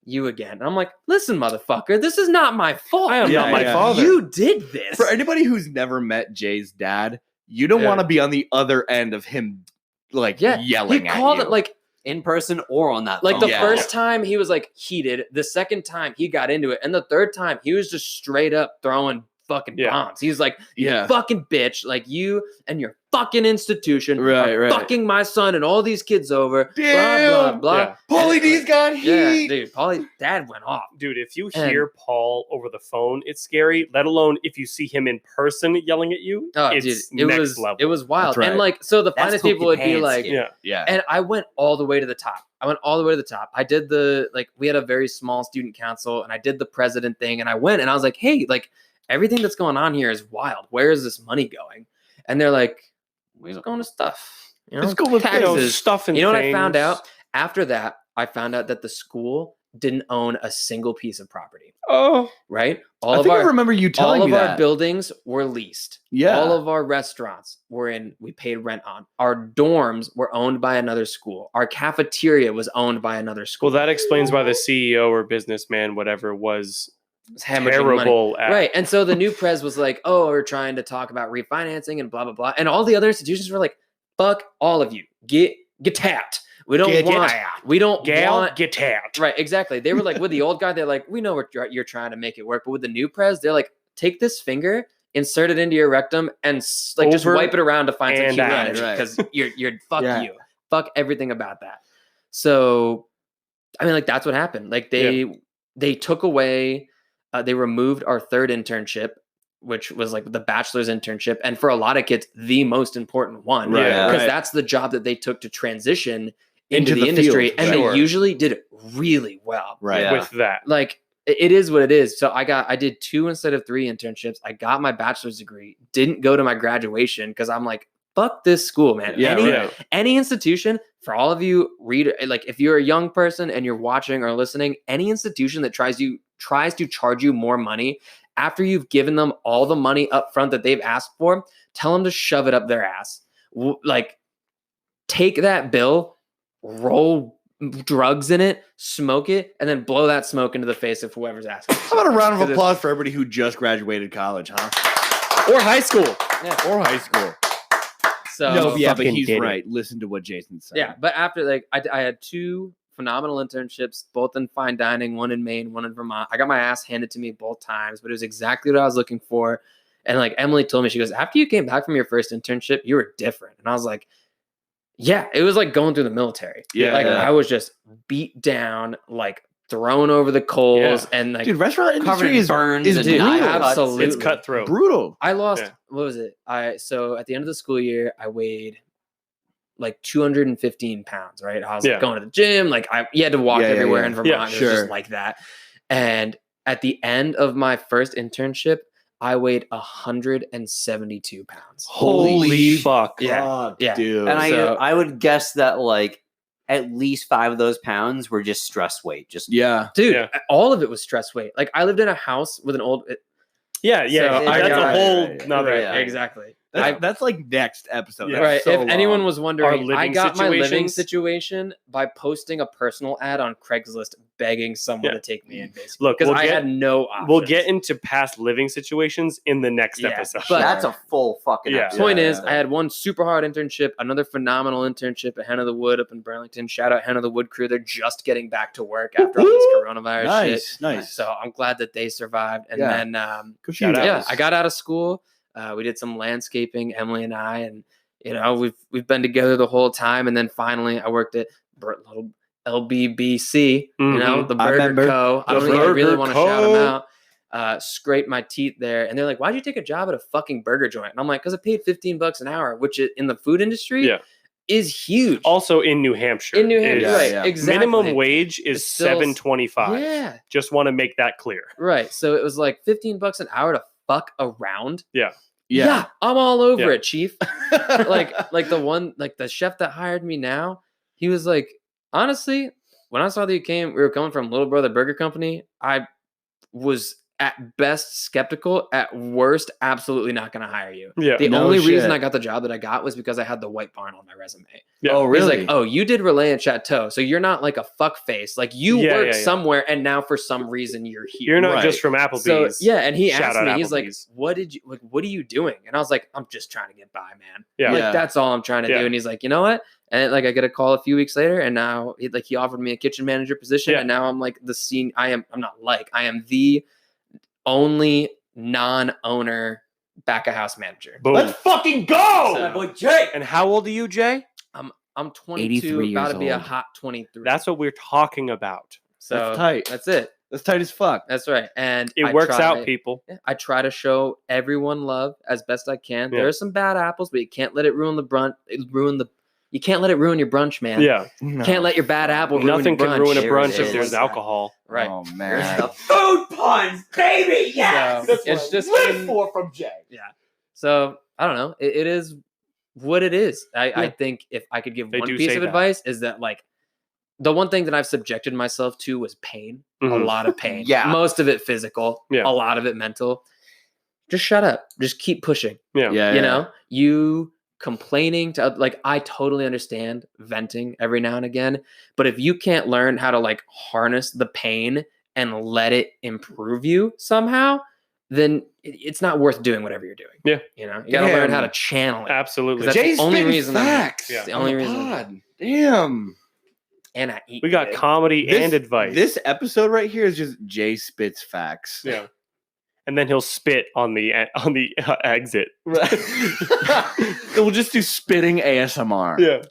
you again. And I'm like, listen, motherfucker, this is not my fault. I am Yeah, not my yeah. father. You did this. For anybody who's never met Jay's dad, you don't Yeah. want to be on the other end of him, like Yeah, yelling he at called you. it like In person or on that Like phone. the Yeah. first time he was like heated, the second time he got into it, and the third time he was just straight up throwing fucking Yeah. bombs. He was like, "You Yeah. fucking bitch, like you and your fucking institution Right, are right. fucking my son and all these kids over." Blah blah Damn. blah. Yeah. Paulie And, D's got yeah, heat. dude. Paulie dad went off. Dude, if you And- hear Paul over the phone, it's scary. Let alone if you see him in person yelling at you. Oh, it's dude, it next was level. it was wild. That's right. And like, so the That's finance Pookie people would be Pants like, kid. yeah. Yeah. and I went all the way to the top. I did the, like, we had a very small student council and I did the president thing and I went and I was like, hey, like everything that's going on here is wild. Where is this money going? And they're like, it's going to stuff. You know, Let's go with taxes. stuff and You know what I found things. out? After that, I found out that the school didn't own a single piece of property. Oh, Right? I think I remember you telling all me of that. our buildings were leased. Yeah. All of our restaurants we paid rent on. Our dorms were owned by another school. Our cafeteria was owned by another school. well, that explains why the CEO or businessman, whatever, was hemorrhaging money. terrible at. Right. And so the new pres was like, oh, we're trying to talk about refinancing and blah, blah, blah. And all the other institutions were like, fuck all of you. Get tapped. We don't want get tapped. Right, exactly. They were like, with the old guy, they're like, we know you're trying to make it work. But with the new pres, they're like, take this finger, insert it into your rectum, and just Over wipe it around to find some and cute out. energy. Right. Because you're fuck Yeah. you. Fuck everything about that. So, I mean, like, that's what happened. Like, they took away, they removed our third internship, which was like the bachelor's internship. And for a lot of kids, the most important one. Right, Because right. that's the job that they took to transition into the the industry. field, And sure. they usually did it really well. Right. Yeah. With that. Like, it is what it is. So I did 2 instead of 3 internships. I got my bachelor's degree, didn't go to my graduation because I'm like, fuck this school, man. Yeah, right. Any institution, for all of you like if you're a young person and you're watching or listening, any institution that tries to charge you more money after you've given them all the money up front that they've asked for, tell them to shove it up their ass. Like, take that bill, roll drugs in it, smoke it, and then blow that smoke into the face of whoever's asking. How about a round of 'Cause applause for everybody who just graduated college, huh? Or high school. Yeah. Or high school. So No, yeah, but fucking he's did it. right. Listen to what Jason said. yeah, but after, like, I had 2 phenomenal internships, both in fine dining, one in Maine, one in Vermont. I got my ass handed to me both times, but it was exactly what I was looking for. And like Emily told me, she goes, after you came back from your first internship, you were different. And I was like, yeah, it was like going through the military. Yeah, like yeah. I was just beat down, like thrown over the coals, and like Dude, restaurant Covered industry in is burns is and dude, knife brutal. cuts. absolutely. It's cutthroat. Brutal. I lost, Yeah. what was it? So at the end of the school year, I weighed like 215 pounds, right? I was Yeah. like going to the gym, like you had to walk Yeah, yeah, everywhere yeah. in Vermont. Yeah, It was sure. just like that. And at the end of my first internship, I weighed 172 pounds. Holy fuck. Yeah. God, Yeah. dude. And So- I would guess that like at least 5 of those pounds were just stress weight. Just yeah. Dude, Yeah. all of it was stress weight. Like I lived in a house with an old Yeah. So I that's got- a whole right, nother right, thing. exactly. That's like next episode. Yeah. That's Right. so If anyone long. was wondering, I living got my living situations? situation by posting a personal ad on Craigslist begging someone Yeah. to take me in, basically. Look, because we'll I get- had no options. We'll get into past living situations in the next Yeah, episode. but- that's a full fucking Yeah. episode. Point Yeah, is, yeah. I had one super hard internship, another phenomenal internship at Hen of the Wood up in Burlington. Shout out Hen of the Wood crew. They're just getting back to work after all this coronavirus shit. Nice, nice. So I'm glad that they survived. And Yeah. then, Good for Shout you out. yeah, guys. I got out of school. We did some landscaping, Emily and I, and we've been together the whole time. And then finally, I worked at little LBBC, Mhm. the I Burger remember. Co. I The don't even really Burger want to shout them Co. out. Scrape my teeth there, and they're like, "Why'd you take a job at a fucking burger joint?" And I'm like, "Because I paid $15 an hour, which in the food industry Yeah. is huge." Also in New Hampshire. In New Hampshire, is- right? yeah. Exactly. Minimum wage is It's still- $7.25. Yeah, Just want to make that clear. right. So it was like $15 an hour to fuck around. Yeah. I'm all over Yeah. it, chief. like the one, like the chef that hired me now, he was like, honestly, when I saw that we were coming from Little Brother Burger Company, I was at best skeptical, at worst absolutely not going to hire you. Yeah. The No only reason shit. I got the job that I got was because I had the white barn on my resume. Yeah. Oh, He's really? like, oh, you did relay at Chateau, so you're not like a fuck face. Like you Yeah, worked yeah, yeah. somewhere, and now for some reason you're here. You're not Right. just from Applebee's. So yeah, and he Shout asked out me, he's like, Applebee's. what are you doing? And I was like, I'm just trying to get by, man. Yeah. Like Yeah. that's all I'm trying to Yeah. do. And he's like, you know what? And like I get a call a few weeks later, and now he offered me a kitchen manager position, Yeah. and now I'm like I am the only non-owner back of house manager. Boom. Let's fucking go. So- boy Jake. And how old are you, Jay? I'm 83 22, about years to be a old. hot 23. That's what we're talking about. so That's tight. That's it. That's tight as fuck. That's right. And It I works try- out, people. Yeah, I try to show everyone love as best I can. Yeah. There are some bad apples, but you can't let it ruin you can't let it ruin your brunch, man. Yeah. Can't let your bad apple ruin Nothing your can brunch. ruin a There brunch it if is. there's alcohol. Right. Oh man. The food puns, baby. Yes. So, it's just been- from Jay. So I don't know. It is what it is. I Yeah. think if I could give They one do piece say of that. advice is that like the one thing that I've subjected myself to was pain. A Mhm. lot of pain. Yeah. Most of it physical. Yeah. A lot of it mental. Just shut up. Just keep pushing. Yeah. You know, you complaining to like, I totally understand venting every now and again, but if you can't learn how to like harness the pain and let it improve you somehow, then it's not worth doing whatever you're doing. Yeah. You know, you got to learn how to Damn. channel it. Absolutely. 'Cause that's Jay's the only spitting reason I'm- facts. Yeah. the on only the reason- pod. Damn. And I eat. We got good. comedy and advice. This episode right here is just Jay spits facts. Yeah. And then he'll spit on the exit. We'll just do spitting ASMR. Yeah.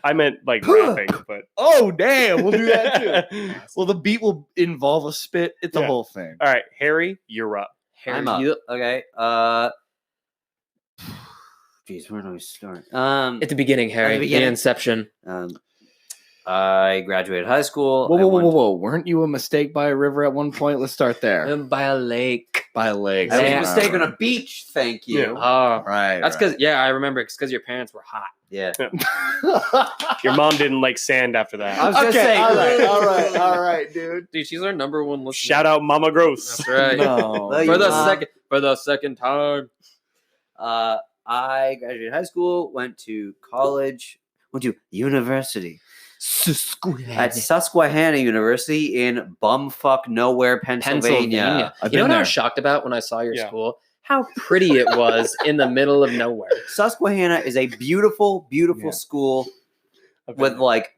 I meant like rapping, but Oh, damn. We'll do that too. Well, the beat will involve a spit. It's a Yeah. whole thing. All right, Harry, you're up. Harry, I'm up. you- Okay. Jeez, where do we start? at the beginning, Harry. beginning. The inception. I graduated high school. Whoa, I whoa, whoa, went- whoa, whoa. Weren't you a mistake by a river at one point? Let's start there. By a lake. By a lake. I was Yeah. a mistake on a beach. Thank you. Yeah. Oh, Right. that's because I remember it's because your parents were hot. Yeah. Your mom didn't like sand after that. I was gonna say. all right, dude. Dude, she's our number one listener. Shout out Mama Gross. That's right. No. Well, For the Mom. second time. I graduated high school, went to college, went to university at Susquehanna University in bumfuck nowhere, Pennsylvania. I've You know been what I there. was shocked about when I saw your Yeah. school? How pretty it was in the middle of nowhere. Susquehanna is a beautiful, beautiful Yeah. school with like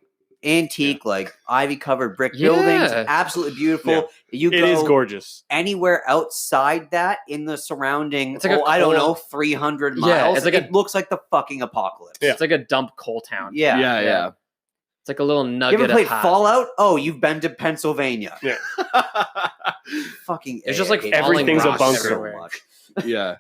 antique, like ivy covered brick buildings. Yeah. Absolutely beautiful. Yeah. You It go is gorgeous. anywhere outside that in the surrounding, It's like a I don't coal- know, 300 Yeah, miles. it's like it looks like the fucking apocalypse. Yeah. It's like a dump coal town. Yeah. Yeah. It's like a little You nugget ever played of hot. Fallout? Oh, you've been to Pennsylvania. Yeah. Fucking It's just A. like I hate everything's a rocks bunker. so everywhere. much. Yeah.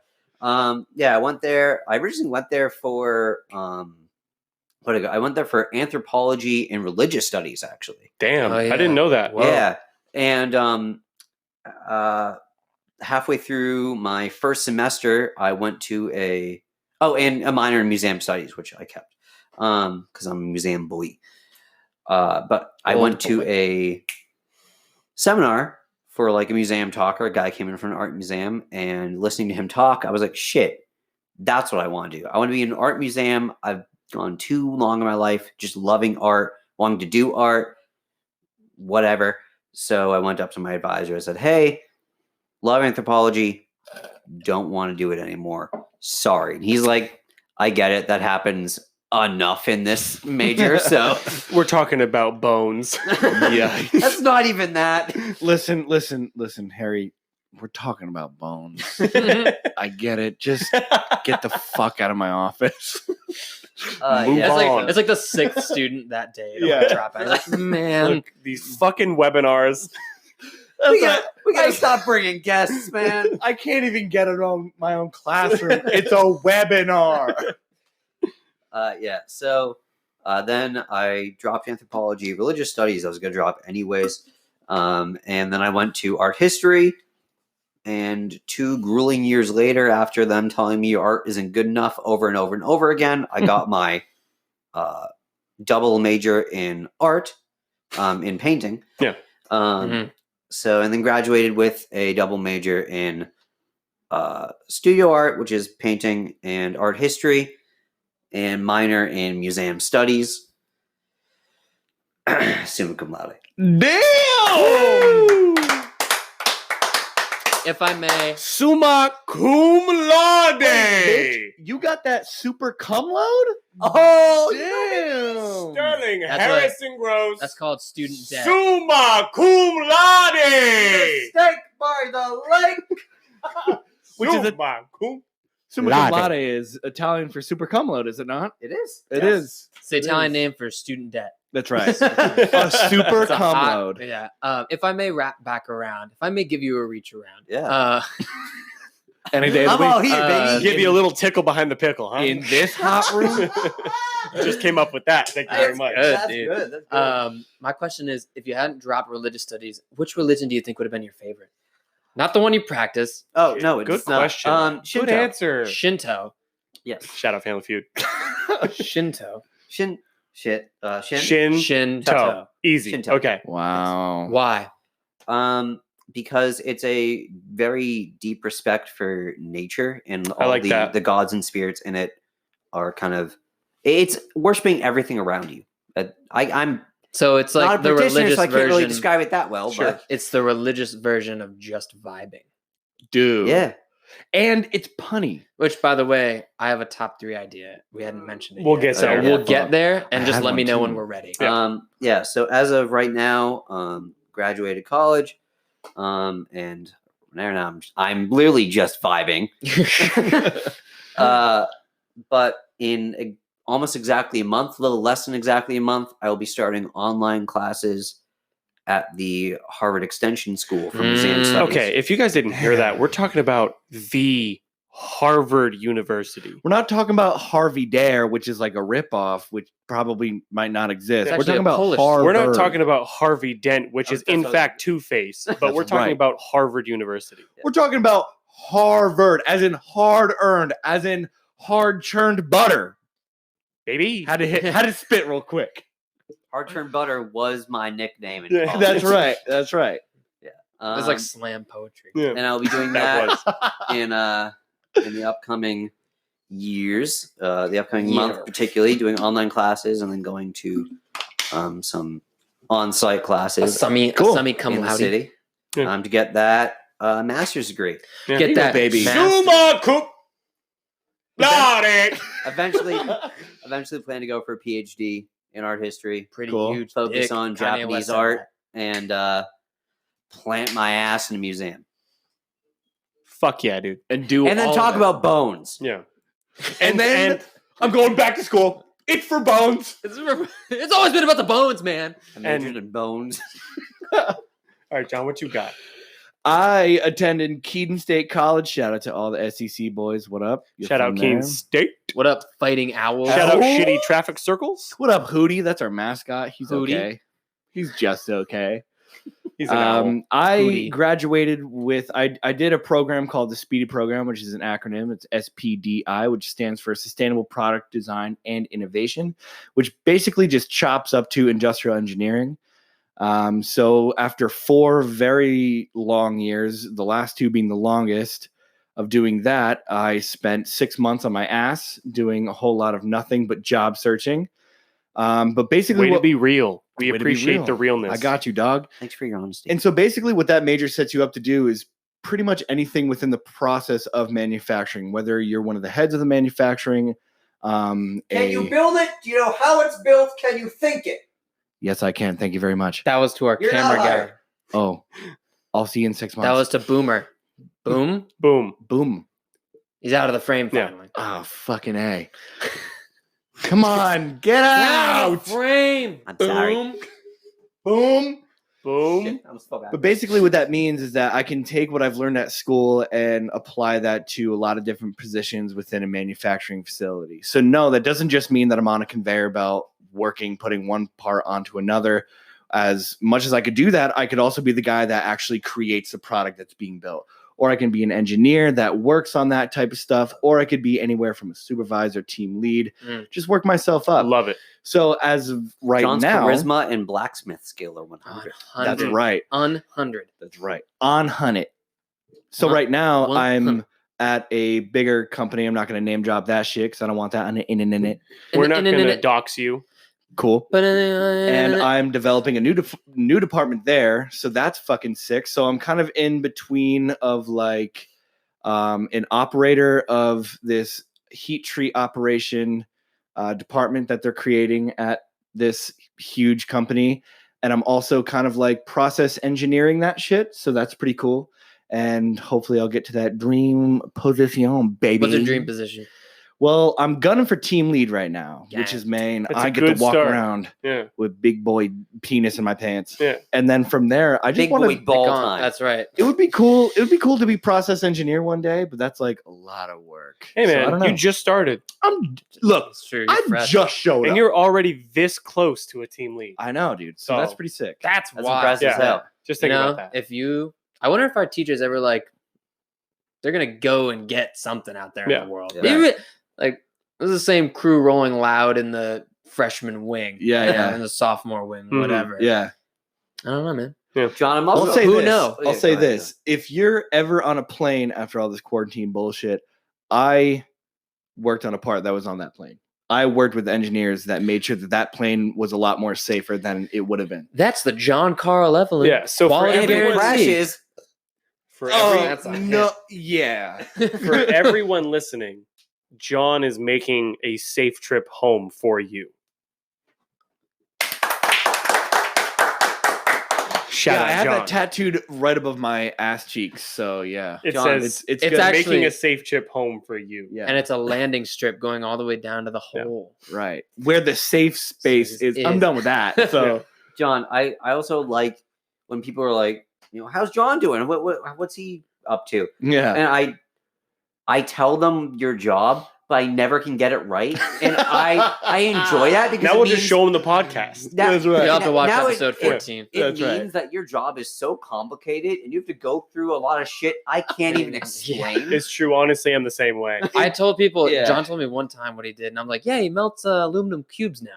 Yeah, I went there. I originally went there for I went there for anthropology and religious studies, actually. Damn. Oh, I yeah. didn't know that. Whoa. Yeah, and halfway through my first semester, I went to and a minor in museum studies, which I kept because I'm a museum boy. But I Old went to boy. a seminar for like a museum talker. A guy came in from an art museum, and listening to him talk, I was like, shit, that's what I want to do. I want to be in an art museum. I've gone too long in my life just loving art, wanting to do art, whatever. So I went up to my advisor. I said, hey, love anthropology, don't want to do it anymore. Sorry. And he's like, I get it. That happens enough in this major. So We're talking about bones. Yeah. that's not even that. Listen, Harry. We're talking about bones. I get it. Just get the fuck out of my office. Move It's on. like the sixth student that day. To Yeah. drop out. Like, man. Look, these fucking webinars. We gotta stop bringing guests, man. I can't even get it on my own classroom. It's a webinar. Yeah. So then I dropped anthropology, religious studies. I was going to drop anyways. And then I went to art history. And 2 grueling years later, after them telling me your art isn't good enough over and over and over again, I got my double major in art, in painting. Yeah. Mhm. So, and then graduated with a double major in studio art, which is painting and art history, and minor in museum studies. Summa cum laude. Damn! If I may, Summa cum laude. Bitch, you got that super cum load? Oh, Damn! Sterling That's Harrison Gross. that's called student debt. Summa cum laude. Mistake by the lake. Which is a- Summa cum. Super Laude. cum laude is Italian for super cum load, is it not? It is. It Yes. is. It's the Italian name for student debt. That's right. A super It's a cum hot- load. Yeah. If I may wrap back around, if I may give you a reach around. Yeah. Any day of I'm the all week. here, baby. Give you a little tickle behind the pickle, huh? In this hot room. Just came up with that. Thank you very That's much. good. That's dude. good. That's good. My question is, if you hadn't dropped religious studies, which religion do you think would have been your favorite? Not the one you practice. Oh no, it's Good not. question. Shinto. Good answer. Shinto. Yes. Shout out Family Feud. Shinto. Shin. Shin toe. toe. Easy. Shin toe. Okay. Wow. Why? Because it's a very deep respect for nature and all like that. the gods and spirits in it are kind of it's worshiping everything around you. I'm So it's like not a the practitioner, religious so I can't really version. describe it that well. Sure. But It's the religious version of just vibing. Dude. yeah, And it's punny. Which, by the way, I have a top 3 idea. We hadn't mentioned it. We'll yet. get So there. we'll Yeah. get there, and I just had let me one know when too. we're ready. Yeah. So as of right now, graduated college, and now I'm literally just vibing. But in almost exactly a month, a little less than exactly a month, I will be starting online classes at the Harvard Extension School for museum studies. Okay, if you guys didn't hear that, we're talking about the Harvard University. We're not talking about Harvey Dare, which is like a ripoff, which probably might not exist. It's We're actually talking a about Polish- Harvard. We're not talking about Harvey Dent, which is in That's fact Two-Face, but we're That's talking right. about Harvard University. We're talking about Harvard, as in hard-earned, as in hard-churned butter. Baby. Had to spit real quick. Hard Churned Butter was my nickname in Yeah, college. That's right. That's right. It's like slam poetry. Yeah. and I'll be doing That that in the upcoming years, the upcoming month particularly, doing online classes and then going to some on-site A classes summy cum in the laude. city Yeah. to get that master's degree. Yeah. Get that baby. master- Summa cum laude. Eventually plan to go for a PhD in art history, Pretty Cool. huge. focus dick. on Kanye Japanese West said art, that. and plant my ass in a museum. Fuck yeah, dude. And do And then all talk of it. about bones. Yeah. And then I'm going back to school. It's for bones. It's always been about the bones, man. I majored in bones. All right, John, what you got? I attended Keaton State College. Shout out to all the SEC boys. What up? You're Shout out from Keene there. State. What up, fighting owls? Shout out Oh. shitty traffic circles. What up, Hootie? That's our mascot. He's Hootie? okay. He's just okay. He's an owl. I Hootie. graduated with I did a program called the SPEEDY program, which is an acronym. It's SPDI, which stands for Sustainable Product Design and Innovation, which basically just chops up to industrial engineering. So after 4 very long years, the last 2 being the longest of doing that, I spent 6 months on my ass doing a whole lot of nothing but job searching. But basically, Way to be real. We Way to be appreciate real. the realness. I got you, dog. Thanks for your honesty. And so basically what that major sets you up to do is pretty much anything within the process of manufacturing, whether you're one of the heads of the manufacturing. Can you build it? Do you know how it's built? Can you think it? Yes, I can. Thank you very much. That was to our You're camera not guy. hired. Oh, I'll see you in 6 months. That was to Boomer. Boom. Boom. boom. He's out of the frame Yeah. finally. Oh, fucking A. Come on, get Out of out. the frame. I'm sorry. Boom. Boom. Boom. But basically what that means is that I can take what I've learned at school and apply that to a lot of different positions within a manufacturing facility. So no, that doesn't just mean that I'm on a conveyor belt working, putting one part onto another. As much as I could do that, I could also be the guy that actually creates the product that's being built. Or I can be an engineer that works on that type of stuff. Or I could be anywhere from a supervisor, team lead, just work myself I up. love it. So as of right John's now, charisma and blacksmith skill are 100. that's right. 100. That's right. On Hunt. So One- right now one I'm hundred. at a bigger company. I'm not going to name drop that shit because I don't want that on the internet. We're not going to dox you. Cool. And And I'm developing a new department there, so that's fucking sick. So I'm kind of in between of like an operator of this heat treat operation department that they're creating at this huge company, and I'm also kind of like process engineering that shit. So that's pretty cool, and hopefully I'll get to that dream position, baby. what's your dream position? Well, I'm gunning for team lead right now, which Yeah. is main. That's a I get good to walk start. around Yeah. with big boy penis in my pants. Yeah. And then from there, I just Big want boy to. ball Gone. time. That's right. It would be cool. It would be cool to be process engineer one day, but that's like a lot of work. Hey, So I man, don't know. you just started. Look. It's true. You're I fresh. just showed And up. you're already this close to a team lead. I know, dude. So So- that's pretty sick. That's That's why. impressive as Yeah. hell. Just You think know, about that. I wonder if our teachers ever like, they're gonna go and get something out there Yeah. in the world. Yeah. Maybe like it was the same crew rolling loud in the freshman wing. Yeah, you know, yeah. and the sophomore wing, Mhm. whatever. Yeah. I don't know, man. John, I'm also I'll say who this. knows? I'll Yeah, say go ahead, this. If you're ever on a plane after all this quarantine bullshit, I worked on a part that was on that plane. I worked with engineers that made sure that that plane was a lot more safer than it would have been. That's the John Carl Evelyn. Yeah, so for quality If it everyone- guarantee. crashes, For that's a hint. yeah. for everyone listening, John is making a safe trip home for you. Shout Yeah, I out, have John. that tattooed right above my ass cheeks. So yeah, It John, says it's it's good. actually- making a safe trip home for you. Yeah, And it's a landing strip going all the way down to the Yeah. hole. right where the safe space is. I'm Is. done with that. So John, I also like when people are like, how's John doing? What's he up to? yeah, And I tell them your job, but I never can get it right, and I enjoy that because Now it we'll means just show him the podcast. that, That's right. You'll have to watch now episode 14. It That's means right. that your job is so complicated, and you have to go through a lot of shit I can't even explain. It's true. Honestly, I'm the same way. I told people, Yeah. John told me one time what he did, and I'm like, yeah, he melts aluminum cubes now.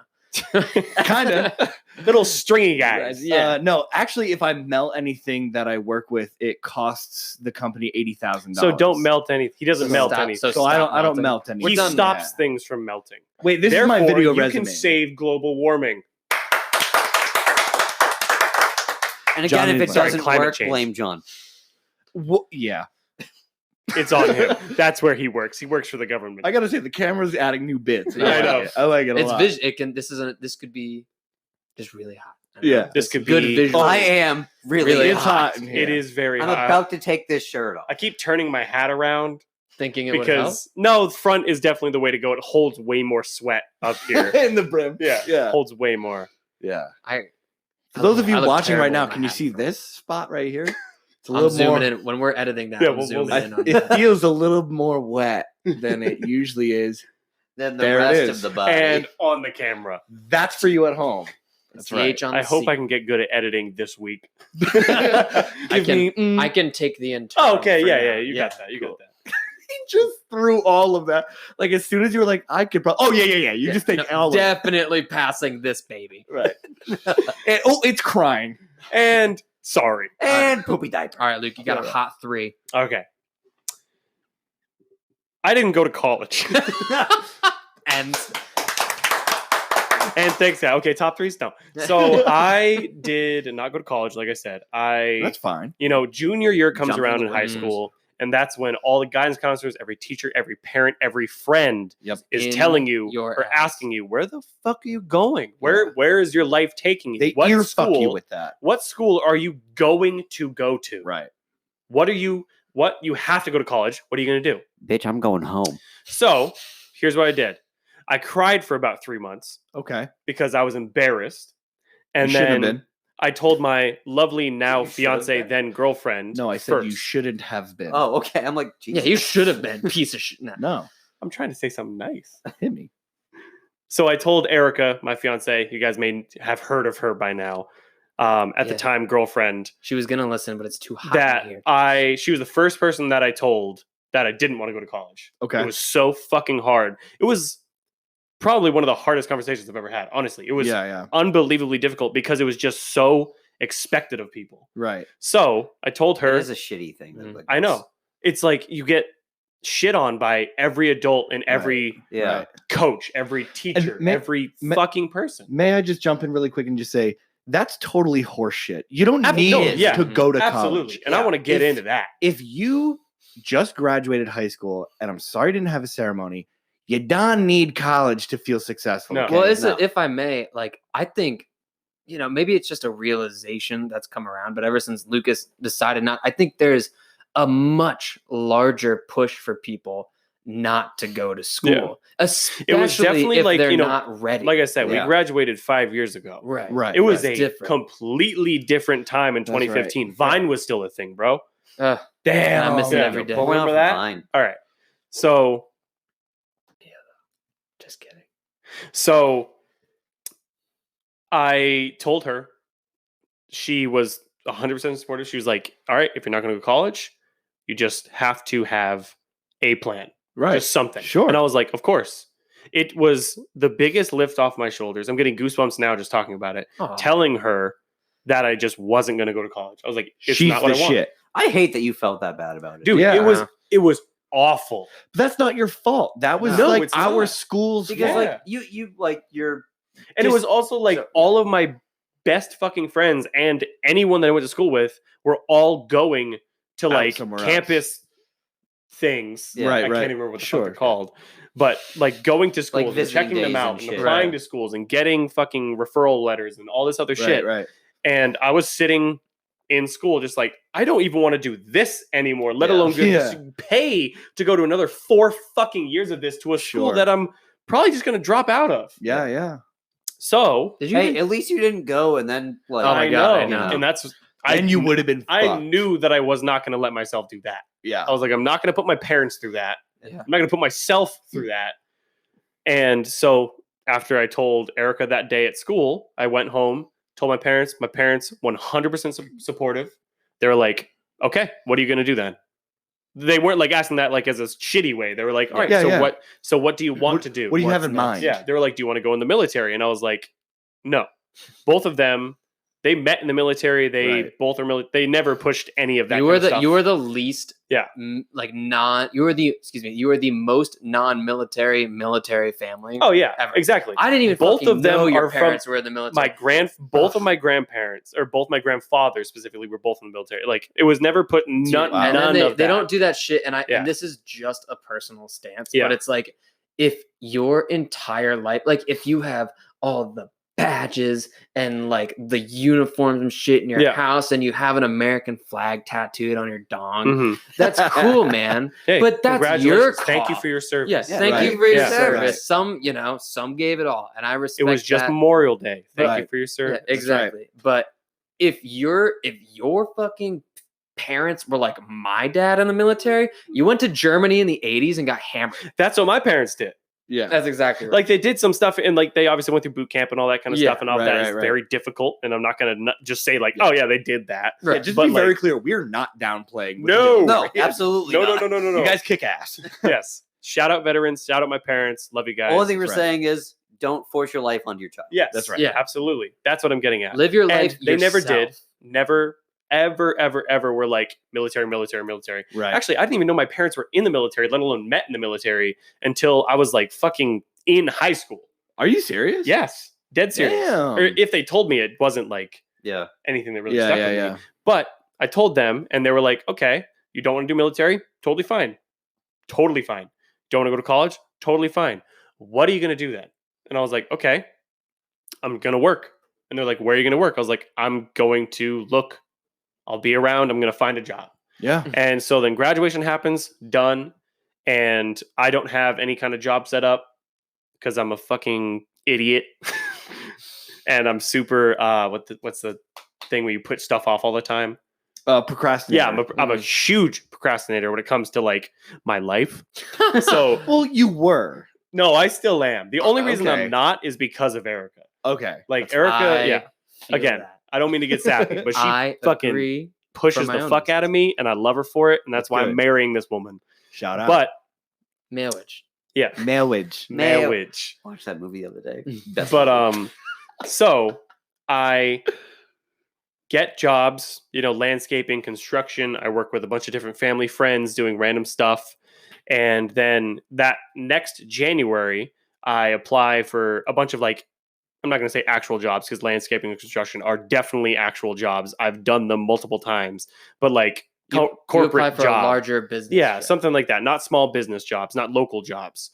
kind of. Little stringy guys. Yeah. No, actually, if I melt anything that I work with, it costs the company $80,000. So don't melt anything. He doesn't melt Stop- anything. So I stop don't melting. melt anything. He done. stops things from melting. Wait, this Therefore, is my video you resume. can save global warming. And John again, if it is like- doesn't Climate work, change. blame John. Yeah, It's on him. That's where he works. He works for the government. I gotta say the camera's adding new bits. Yeah, I know. I like it a It's lot. vision. It can. This could be just really hot. I don't Yeah. know. This It's could good be- visual. I am really, Really It's hot in It here. is very I'm hot. about to take this shirt off. I keep turning my hat around thinking it would help. because no, the front is definitely the way to go. It holds way more sweat up here. in the brim. Yeah, yeah, holds way more. yeah. I. For those of you I look watching right terrible now, in my can you hat. see this spot right here? It's a I'm little zooming more. in when we're editing that. Yeah, I'm we'll zooming in on It that. feels a little more wet than it usually is. Then the There it rest is. of the body. And on the camera. That's for you at home. It's That's the right. H on the I hope C. I can get good at editing this week. Give can- me. I can take the intro. Oh, okay, for yeah, now. yeah, you got that. You got that. He just threw all of that. Like as soon as you were like, I could probably. Oh yeah. You just take No, all of it. definitely passing this baby. Right. And- oh, it's crying. And sorry. and poopy diaper. All right, Luke, you got a Yeah. hot 3. Okay. I didn't go to college. And And thanks, yeah. Okay, top threes? No. So I did not go to college, like I said. That's fine. Junior year comes Jump around in in the high wings. school, and that's when all the guidance counselors, every teacher, every parent, every friend Yep. is In telling you your or ass. asking you, where the fuck are you going? Where is your life taking you? They What ear school, fuck you with that. what school are you going to go to? Right. What you have to go to college. What are you going to do? Bitch, I'm going home. So here's what I did. I cried for about 3 months Okay. because I was embarrassed. And you shouldn't then have been. I told my lovely now You should have fiance, been. then girlfriend. No, I said you first. shouldn't have been. Oh, okay. I'm like, yeah, Jesus. you should have been piece of shit. No. No. I'm trying to say something nice. Hit me. So I told Erica, my fiance, you guys may have heard of her by now, at the Yeah. time girlfriend, She was gonna listen, but it's too hot in that here. she was the first person that I told that I didn't want to go to college. Okay. It was so fucking hard. It was probably one of the hardest conversations I've ever had. Honestly, it was yeah. unbelievably difficult because it was just so expected of people. Right. So I told It her, is a shitty thing. that, Mhm. like, I know. It's like you get shit on by every adult and every Yeah. Right. coach, every teacher, may- every may- fucking person. May I just jump in really quick and just say that's totally horseshit. You don't need no, yeah. to go to Absolutely. college. And I Yeah. want to get If- into that. If you just graduated high school, and I'm sorry you didn't have a ceremony, you don't need college to feel successful. No. okay? Well, No. if I may, like, I think, maybe it's just a realization that's come around, but ever since Lucas decided not, I think there's a much larger push for people not to go to school, especially definitely if like, they're you know, not ready. Like I said, Yeah. we graduated 5 years ago. right. Right. It was That's a different. completely different time in That's right. 2015. Vine was still a thing, bro. Ugh, Damn. I miss it Yeah. every day. Pour one out Remember for that? Vine. All right. So just kidding. So I told her, she was 100% supportive. She was like, all right, if you're not going to go to college, you just have to have a plan, Right. just something. Sure. And I was like, of course. it was the biggest lift off my shoulders. I'm getting goosebumps now just talking about it. Aw. Telling her that I just wasn't going to go to college. I was like, it's She's not what the I want. shit. I hate that you felt that bad about it. Dude, Yeah. it was awful. But that's not your fault. That was No, like it's our not. school's Because fault. like you like you're And it was also like so- all of my best fucking friends and anyone that I went to school with were all going to Out like somewhere campus things. Yeah. Right, I right. can't even remember what the Sure. fuck they're called. But like going to schools and visiting checking them days out and and shit. applying Right. to schools and getting fucking referral letters and all this other shit. Right. And I was sitting in school just like, I don't even want to do this anymore, let alone pay to go to another 4 fucking years of this to a school Sure. that I'm probably just going to drop out of. Yeah. So Did you? Hey, even- at least you didn't go and then like Oh my I God, know. I know. And that's And you would have been I fucked. knew that I was not going to let myself do that. Yeah. I was like, I'm not going to put my parents through that. Yeah. I'm not going to put myself through that. And so after I told Erica that day at school, I went home, told my parents 100% supportive. They were like, okay, what are you going to do then? They weren't like asking that like as a shitty way. They were like, all right, Yeah, so yeah. what do you want to do? What do you have What's in next? mind? Yeah, they were like, do you want to go in the military? And I was like, no. Both of them, they met in the military. They Right. both are they never pushed any of that. You kind were of the stuff. you were the least Yeah. you were the most non-military family. Oh yeah, ever. exactly. I didn't even both fucking of them know your are from parents were in the military. both of my grandparents or both my grandfathers specifically were both in the military. Like it was never put none, wow. and then none they, of that. they don't do that shit. And Yeah. and this is just a personal stance, Yeah. but it's like if your entire life, like if you have all the badges and like the uniforms and shit in your Yeah. house, and you have an American flag tattooed on your dong, Mhm. that's cool, man. Hey, But that's congratulations. your Thank you call. for your service. Yes, Yeah, thank right. you for your Yeah, service. right. Some gave it all, and I It respect. was just that. Memorial Day. Thank you Right. for your Yeah, service. exactly. But if your fucking parents were like my dad in the military, you went to Germany in the 80s and got hammered. That's what my parents did. Yeah. That's exactly right. Like they did some stuff and like they obviously went through boot camp and all that kind of Yeah, stuff and all right, that is right. very difficult. And I'm not going to just say like, Yeah. oh yeah, they did that. Right. Yeah, just But, be very like- clear, we're not downplaying. what No. you're doing. no, absolutely No, not. no. You guys kick ass. Yes. Shout out veterans. Shout out my parents. Love you guys. Only thing we're right. saying is don't force your life onto your child. Yes. That's right. Yeah. Absolutely. That's what I'm getting at. Live your And life. they never did. yourself. Never, ever were like military. Right. Actually, I didn't even know my parents were in the military, let alone met in the military until I was like fucking in high school. Are you serious? Yes. Dead serious. Damn. Or if they told me, it wasn't like Yeah. anything that really Yeah, stuck yeah, with yeah. me. But I told them and they were like, okay, you don't want to do military? Totally fine. Totally fine. Don't want to go to college? Totally fine. What are you going to do then? And I was like, okay, I'm going to work. And they're like, where are you going to work? I was like, I'm going to look. I'll be around. I'm going to find a job. Yeah. And so then graduation happens, done. And I don't have any kind of job set up because I'm a fucking idiot. And I'm super, what's the thing where you put stuff off all the time? Procrastinator. Yeah, I'm a huge procrastinator when it comes to like my life. So Well, you were. no, I still am. The only reason Okay. I'm not is because of Erica. Okay. Like That's Erica, I yeah. feel Again, that. I don't mean to get sappy, but she I fucking agree. pushes from my the own fuck out of me, and I love her for it, and that's That's why good. I'm marrying this woman. Shout out. But Marriage. yeah, marriage. marriage. Watched that movie the other day. But so I get jobs, landscaping, construction. I work with a bunch of different family friends doing random stuff. And then that next January, I apply for a bunch of I'm not going to say actual jobs because landscaping and construction are definitely actual jobs. I've done them multiple times, but You corporate apply for job. a larger business. Yeah, something like that. Not small business jobs, not local jobs.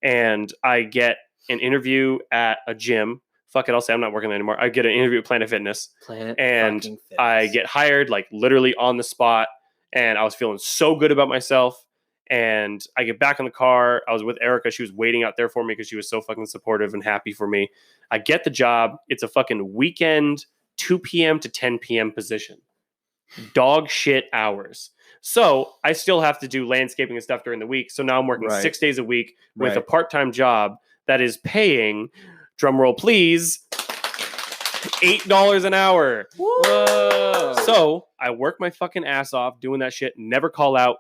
And I get an interview at a gym. Fuck it, I'll say I'm not working there anymore. I get an interview at Planet Fitness. Planet And fucking Fitness. I get hired literally on the spot. And I was feeling so good about myself. And I get back in the car. I was with Erica. She was waiting out there for me because she was so fucking supportive and happy for me. I get the job. It's a fucking weekend, 2 p.m. to 10 p.m. position. Dog shit hours. So I still have to do landscaping and stuff during the week. So now I'm working Right. 6 days a week with a Right. part-time job that is paying, drum roll please, $8 an hour. Whoa. So I work my fucking ass off doing that shit, never call out,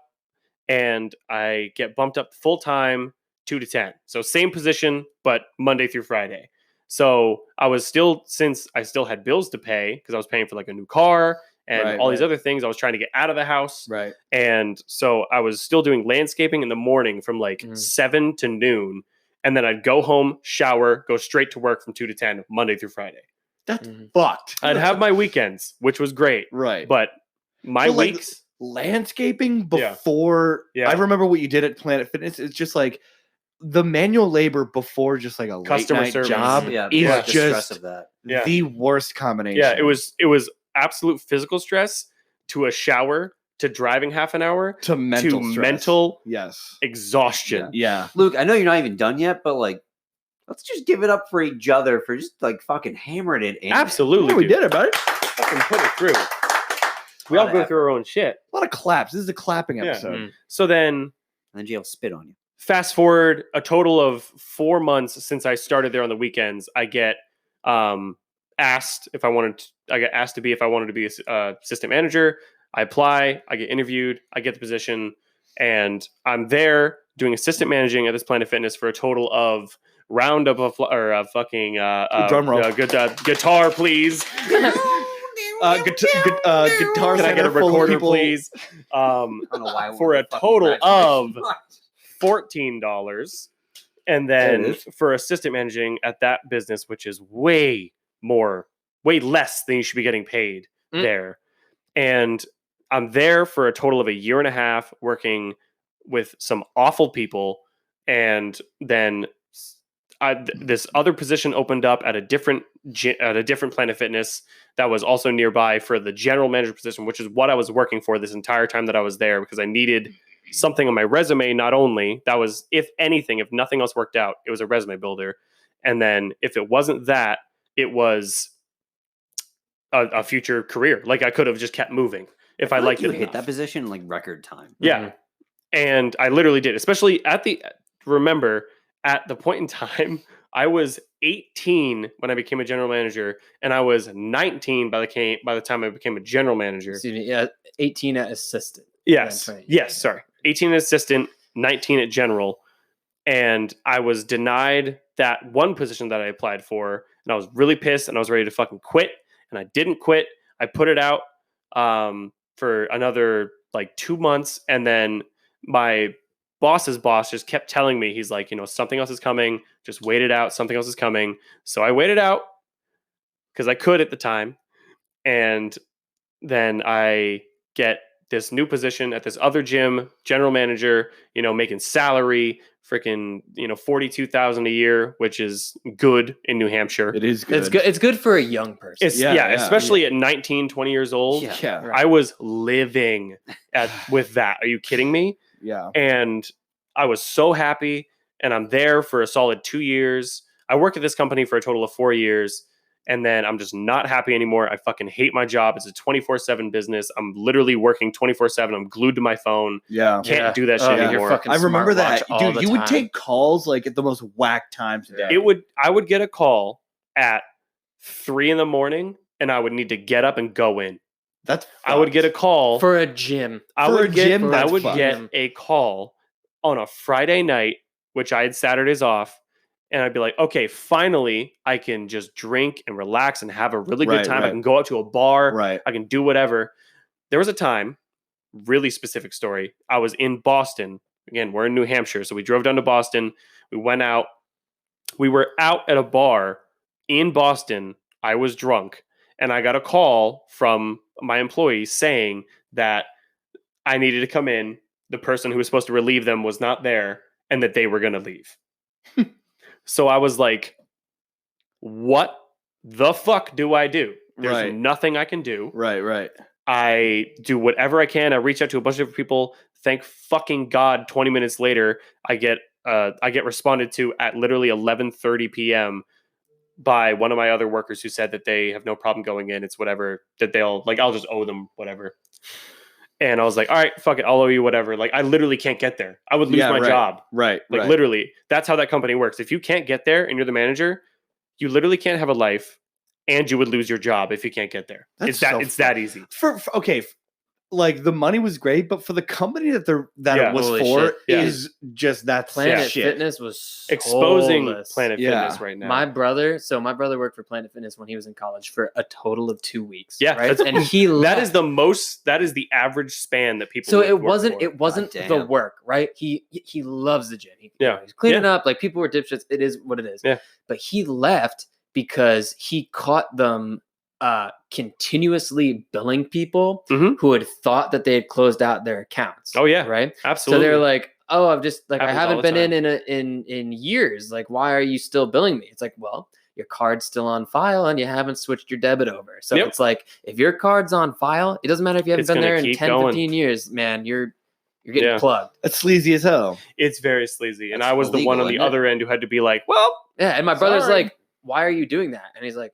and I get bumped up full time 2 to 10. So same position, but Monday through Friday. So I was since I still had bills to pay because I was paying for like a new car and Right, all these right. other things. I was trying to get out of the house. Right. And so I was still doing landscaping in the morning from like Mhm. 7 to noon. And then I'd go home, shower, go straight to work from 2 to 10, Monday through Friday. That's Mhm. fucked. I'd have my weekends, which was great. Right. But my But, like, weeks, landscaping Yeah. before Yeah. I remember what you did at Planet Fitness. It's just like the manual labor before just like a late Customer night service. job Yeah, is like the stress just of that. Yeah. the worst combination. yeah, it was absolute physical stress to a shower to driving half an hour to mental to stress. mental Yes. exhaustion. Yeah. Luke, I know you're not even done yet, but like, let's just give it up for each other for just like fucking hammering it in. Absolutely, Yeah, we dude. did it, buddy. Fucking put it through. We all Lot go of through our own shit. A lot of claps. This is a clapping Yeah. episode. Mm. So then And then Jay will spit on you. fast forward a total of 4 months since I started there on the weekends. I get asked if I wanted to, I get asked to be if I wanted to be a assistant manager. I apply, I get interviewed, I get the position, and I'm there doing assistant managing at this Planet Fitness for a total of round of fucking Drum roll. guitar, please. Guitar Can I get a center full of recorder, people. please? I don't know why I For wanted a to fucking total congratulate of you. $14, and There it then is. for assistant managing at that business, which is way less than you should be getting paid Mm. there. And I'm there for a total of a year and a half working with some awful people, and then this other position opened up at a different Planet Fitness that was also nearby for the general manager position, which is what I was working for this entire time that I was there, because I needed something on my resume. Not only that was, if anything, if nothing else worked out, it was a resume builder. And then if it wasn't that, it was a future career. Like I could have just kept moving if I feel like liked you it hit enough. that position in like record time. Yeah. And I literally did, especially remember at the point in time, I was 18 when I became a general manager, and I was 19 by the time I became a general manager. Excuse me. Yeah, 18 at assistant. Yes. That's right. Yes. Sorry. 18 at assistant, 19 at general. And I was denied that one position that I applied for. And I was really pissed, and I was ready to fucking quit. And I didn't quit. I put it out for another like 2 months. And then my boss's boss just kept telling me, he's like, something else is coming. Just wait it out. Something else is coming. So I waited out because I could at the time. And then I get this new position at this other gym, general manager, making salary, freaking, $42,000 a year, which is good in New Hampshire. It is good. It's good. It's good for a young person. It's, Yeah, yeah, especially at 19, 20 years old. Yeah. Yeah. I was living with that. Are you kidding me? Yeah. And I was so happy, and I'm there for a solid 2 years. I worked at this company for a total of 4 years, and then I'm just not happy anymore. I fucking hate my job. It's a 24/7 business. I'm literally working 24/7. I'm glued to my phone. Yeah. Can't do that shit you're anymore. fucking I remember that. smartwatch all Dude, the you would time. take calls like at the most whack times of day. I would get a call at 3 a.m, and I would need to get up and go in. That's I would get a call for a gym. I For would a get gym, I that's would fucked. get a call on a Friday night, which I had Saturdays off, and I'd be like, okay, finally I can just drink and relax and have a really good Right, time. I right. can go out to a bar. right. I can do whatever. There was a time, really specific story. I was in Boston. Again, we're in New Hampshire, so we drove down to Boston. We went out. We were out at a bar in Boston. I was drunk, and I got a call from my employees saying that I needed to come in. The person who was supposed to relieve them was not there, and that they were going to leave. So I was like, what the fuck do I do? There's Right. nothing I can do. Right. Right. I do whatever I can. I reach out to a bunch of different people. Thank fucking God, 20 minutes later, I get responded to at literally 11:30 p.m. by one of my other workers who said that they have no problem going in. It's whatever, that I'll just owe them whatever. And I was like, all right, fuck it, I'll owe you whatever. Like, I literally can't get there. I would lose Yeah, my right. job. Right. Like, right. literally, that's how that company works. If you can't get there and you're the manager, you literally can't have a life, and you would lose your job if you can't get there. That's It's that so it's that easy. Okay. like the money was great, but for the company that Yeah. it was Holy for shit. Yeah. is just that Planet shit. Fitness was Exposing soulless. Planet Yeah. Fitness right now. My brother worked for Planet Fitness when he was in college for a total of 2 weeks. Yeah, right. that's- And he that is left. that is the average span that people. So would it work wasn't for. it wasn't God the damn. work, right? He loves the gym. Yeah. He's cleaning up. Like people were dipshits. It is what it is. Yeah. But he left because he caught them continuously billing people Mhm. who had thought that they had closed out their accounts. Oh, yeah. Right. Absolutely. So they're like, oh, I've just like Happens I all haven't the been time. in years. Like, why are you still billing me? It's like, well, your card's still on file and you haven't switched your debit over. So Yep. it's like if your card's on file, it doesn't matter if you haven't It's been gonna there in keep 10, going. 15 years, man. You're getting Yeah. plugged. That's sleazy as hell. It's very sleazy, and That's I was the one illegal, on the isn't it? other end who had to be like, "Well, Yeah. And my brother's Sorry. like, why are you doing that? And he's like,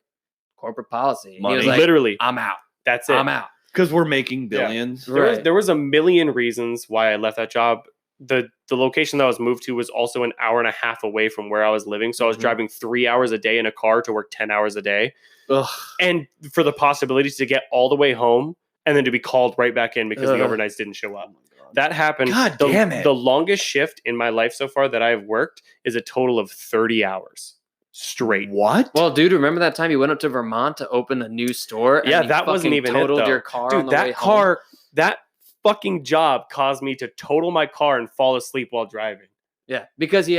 corporate policy. And he was Money. like, literally, I'm out. that's it." I'm out. Because we're making billions. Right. There was a million reasons why I left that job. The location that I was moved to was also an hour and a half away from where I was living, so I was Mhm. driving 3 hours a day in a car to work 10 hours a day, Ugh. and for the possibility to get all the way home and then to be called right back in because the Ugh. overnights didn't show up. That happened. God the, damn it. The longest shift in my life so far that I've worked is a total of 30 hours straight. What? Well, dude, remember that time you went up to Vermont to open a new store? Yeah, you that wasn't fucking even it, totaled though. your car on Dude, the way that home? car, that fucking job caused me to total my car and fall asleep while driving. Yeah, because he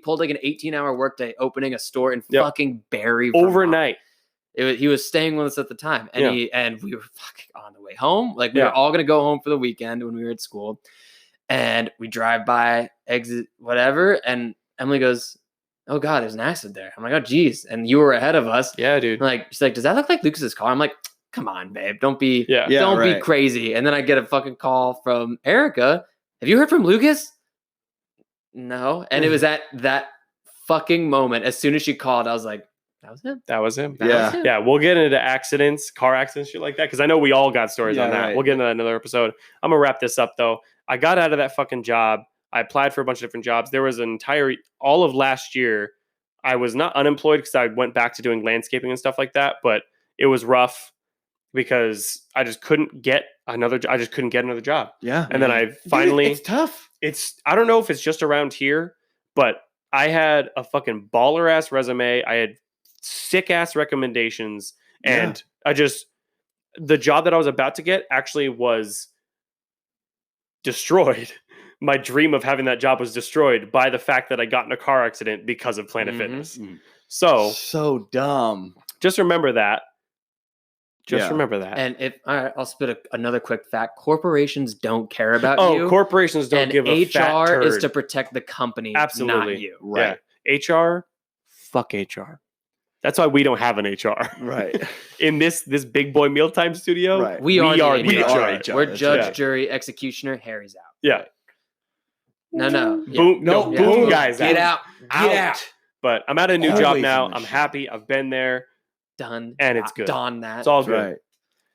pulled like an 18-hour workday opening a store in Yep. fucking Barrie, Vermont. Overnight. He was staying with us at the time, and Yeah. we were fucking on the way home. Like we Yeah. were all gonna go home for the weekend when we were at school, and we drive by exit whatever, and Emily goes, "Oh God, there's an accident there." I'm like, "Oh geez," and you were ahead of us. Yeah, dude. I'm like, she's like, "Does that look like Lucas's car?" I'm like, "Come on, babe, don't be Yeah. Yeah, don't be right. crazy." And then I get a fucking call from Erica. Have you heard from Lucas? No, and it was at that fucking moment. As soon as she called, I was like, "That was him." That was him. That Yeah. was him. Yeah, we'll get into accidents, car accidents, shit like that, because I know we all got stories Yeah, on that. right. We'll get into that in another episode. I'm gonna wrap this up though. I got out of that fucking job. I applied for a bunch of different jobs. There was all of last year, I was not unemployed because I went back to doing landscaping and stuff like that, but it was rough because I just couldn't get another job. Yeah. And then I Dude, finally it's tough. I don't know if it's just around here, but I had a fucking baller ass resume. I had sick ass recommendations, and the job that I was about to get actually was destroyed. My dream of having that job was destroyed by the fact that I got in a car accident because of Planet Mhm. Fitness. Mhm. So So dumb. just remember that. Yeah. Remember that. And all right, I'll spit another quick fact. Corporations don't care about you. Corporations don't and give a fat HR turd. is to protect the company, Absolutely. not you. Right. Yeah. HR, fuck HR. That's why we don't have an HR. Right. In this big boy mealtime studio, Right. We are the the HR. HR. We're That's judge, right. jury, executioner. Harry's out. Yeah. No. Yeah. Boom. No, No, Yeah. boom, guys. Get out. Out. Get out. But I'm at a new Always job in now. the I'm shit. happy. I've been there. Done. And it's good. Done that. It's all That's good. right.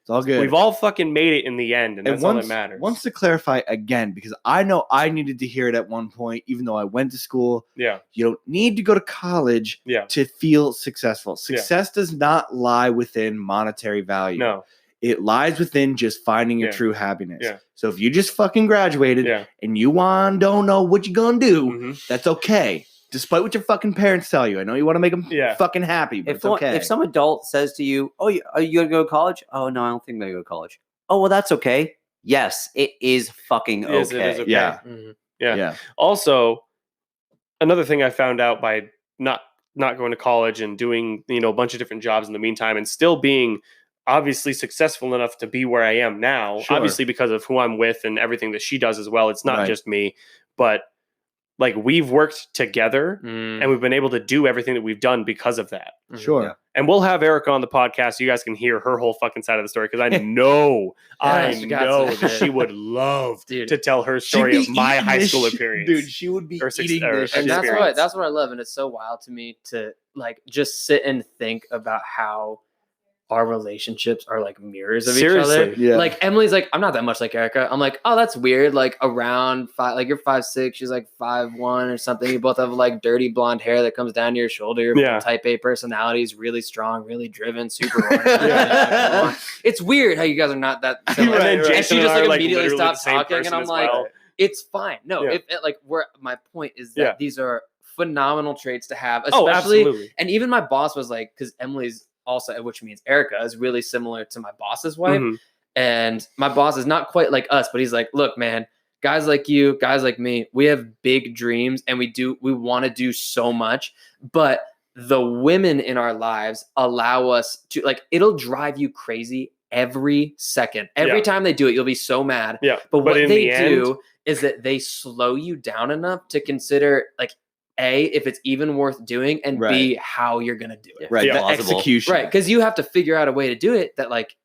It's all good. We've all fucking made it in the end, and that's all that once, matters. Once to clarify again, because I know I needed to hear it at one point, even though I went to school. Yeah. You don't need to go to college Yeah. to feel successful. Success does not lie within monetary value. No. It lies within just finding your Yeah. true happiness. Yeah. So if you just fucking graduated Yeah. and you don't know what you're gonna do, Mhm. that's okay. Despite what your fucking parents tell you. I know you want to make them Yeah. fucking happy, but it's okay. If some adult says to you, "Oh, are you gonna go to college?" "Oh no, I don't think I'm gonna go to college." "Oh well, that's okay." Yes, it is fucking Yes, it okay. is okay. Yeah. Mhm. Yeah. Yeah. Also, another thing I found out by not going to college and doing, a bunch of different jobs in the meantime and still being obviously successful enough to be where I am now, Sure. obviously because of who I'm with and everything that she does as well. It's not Right. just me, but like we've worked together Mm. and we've been able to do everything that we've done because of that. Mhm. Sure. Yeah. And we'll have Erica on the podcast so you guys can hear her whole fucking side of the story because I know, she got some that she shit. would love Dude. to tell her She'd story be of my eating high this school shit. experience. Dude, she would be Or six- eating or- this And shit. that's experience. what I love, and it's so wild to me to like just sit and think about how our relationships are like mirrors of each Seriously. other. Yeah. Like Emily's like, I'm not that much like Erica. I'm like, oh, that's weird. Like around 5, like you're 5'6", she's like 5'1" or something. You both have like dirty blonde hair that comes down to your shoulder. You're Yeah. type A personalities, really strong, really driven, super organized. It's weird how you guys are not that similar. And then And Jason she just and I like are, immediately literally the stopped same talking, and person I'm as like, well. it's fine. No, Yeah. like where my point is that Yeah. these are phenomenal traits to have, Oh, especially. absolutely. And even my boss was like, because Emily's also, which means Erica is really similar to my boss's wife. Mhm. And my boss is not quite like us, but he's like, look, man, guys like you, guys like me, we have big dreams and we want to do so much, but the women in our lives allow us to, like, it'll drive you crazy every second. Every Yeah. time they do it, you'll be so mad. Yeah. But what in they the end- do is that they slow you down enough to consider, like, A, if it's even worth doing, and Right. B, how you're going to do it. Right. Yeah. The Plausible. execution. Right. Because you have to figure out a way to do it that, like,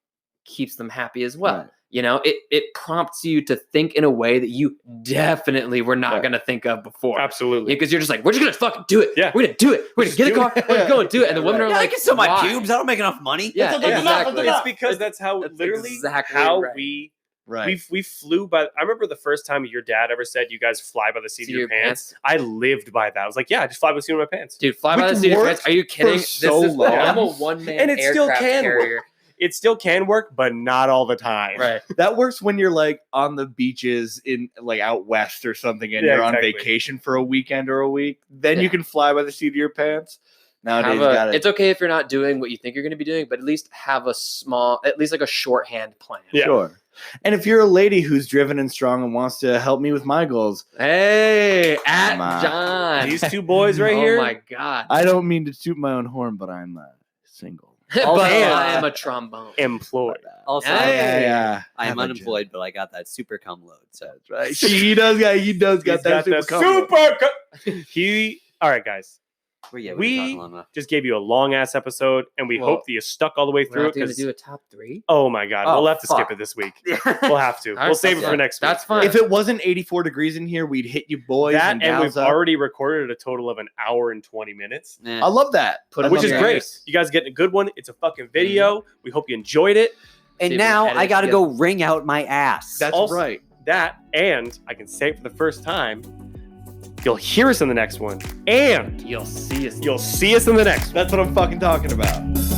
keeps them happy as well. Right. You know, it prompts you to think in a way that you definitely were not Right. going to think of before. Absolutely. Because you're just like, we're just going to fucking do it. Yeah. We're going to do it. We're going to get a car. We're going to go and do it. And the women are Yeah, I like, can sell my why? pubes. I don't make enough money. Yeah, That's enough, exactly. that's enough. It's because that's how That's literally exactly how right. Right. we flew by. I remember the first time your dad ever said, "You guys fly by the seat of your pants." I lived by that. I was like, "Yeah, I just fly by the seat of my pants." Dude, fly by Which the seat of your worked pants. Are you kidding? for so this is long. I'm a one-man And it still aircraft can work. carrier. It still can work, but not all the time. Right. That works when you're like on the beaches in like out west or something, and Yeah, you're on exactly. vacation for a weekend or a week. Then Yeah. you can fly by the seat of your pants. Nowadays, you gotta, It's okay if you're not doing what you think you're going to be doing, but at least have at least like a shorthand plan. Yeah. sure. And if you're a lady who's driven and strong and wants to help me with my goals, Hey, at Come on. John. These two boys right here. Oh my God. I don't mean to toot my own horn, but I'm single. But Also, I am a trombone. employed. Also, Hey. Yeah, I am have a unemployed, but I got that super cum load. So job. Right. He does got He's that super combo. All right, guys. we're We- talking long enough. Just gave you a long ass episode, and we Well, hope that you stuck all the way We're through not it. going to 'cause- do a top 3. Oh my god, Oh, we'll have to skip fuck. it this week. We'll have to. All right, We'll save it that's for next week. That's fine. If it wasn't 84 degrees in here, we'd hit you boys That and and gals we've up. already recorded a total of an hour and 20 minutes, Nah. I love that. Put 'em which on is your great. ears. You guys getting a good one. It's a fucking video. We hope you enjoyed it. And See if we now edit I got to it go wring out my ass. That's Also- right. That, and I can say it for the first time, you'll hear us in the next one, and You'll see us. you'll see us in the next one. That's what I'm fucking talking about.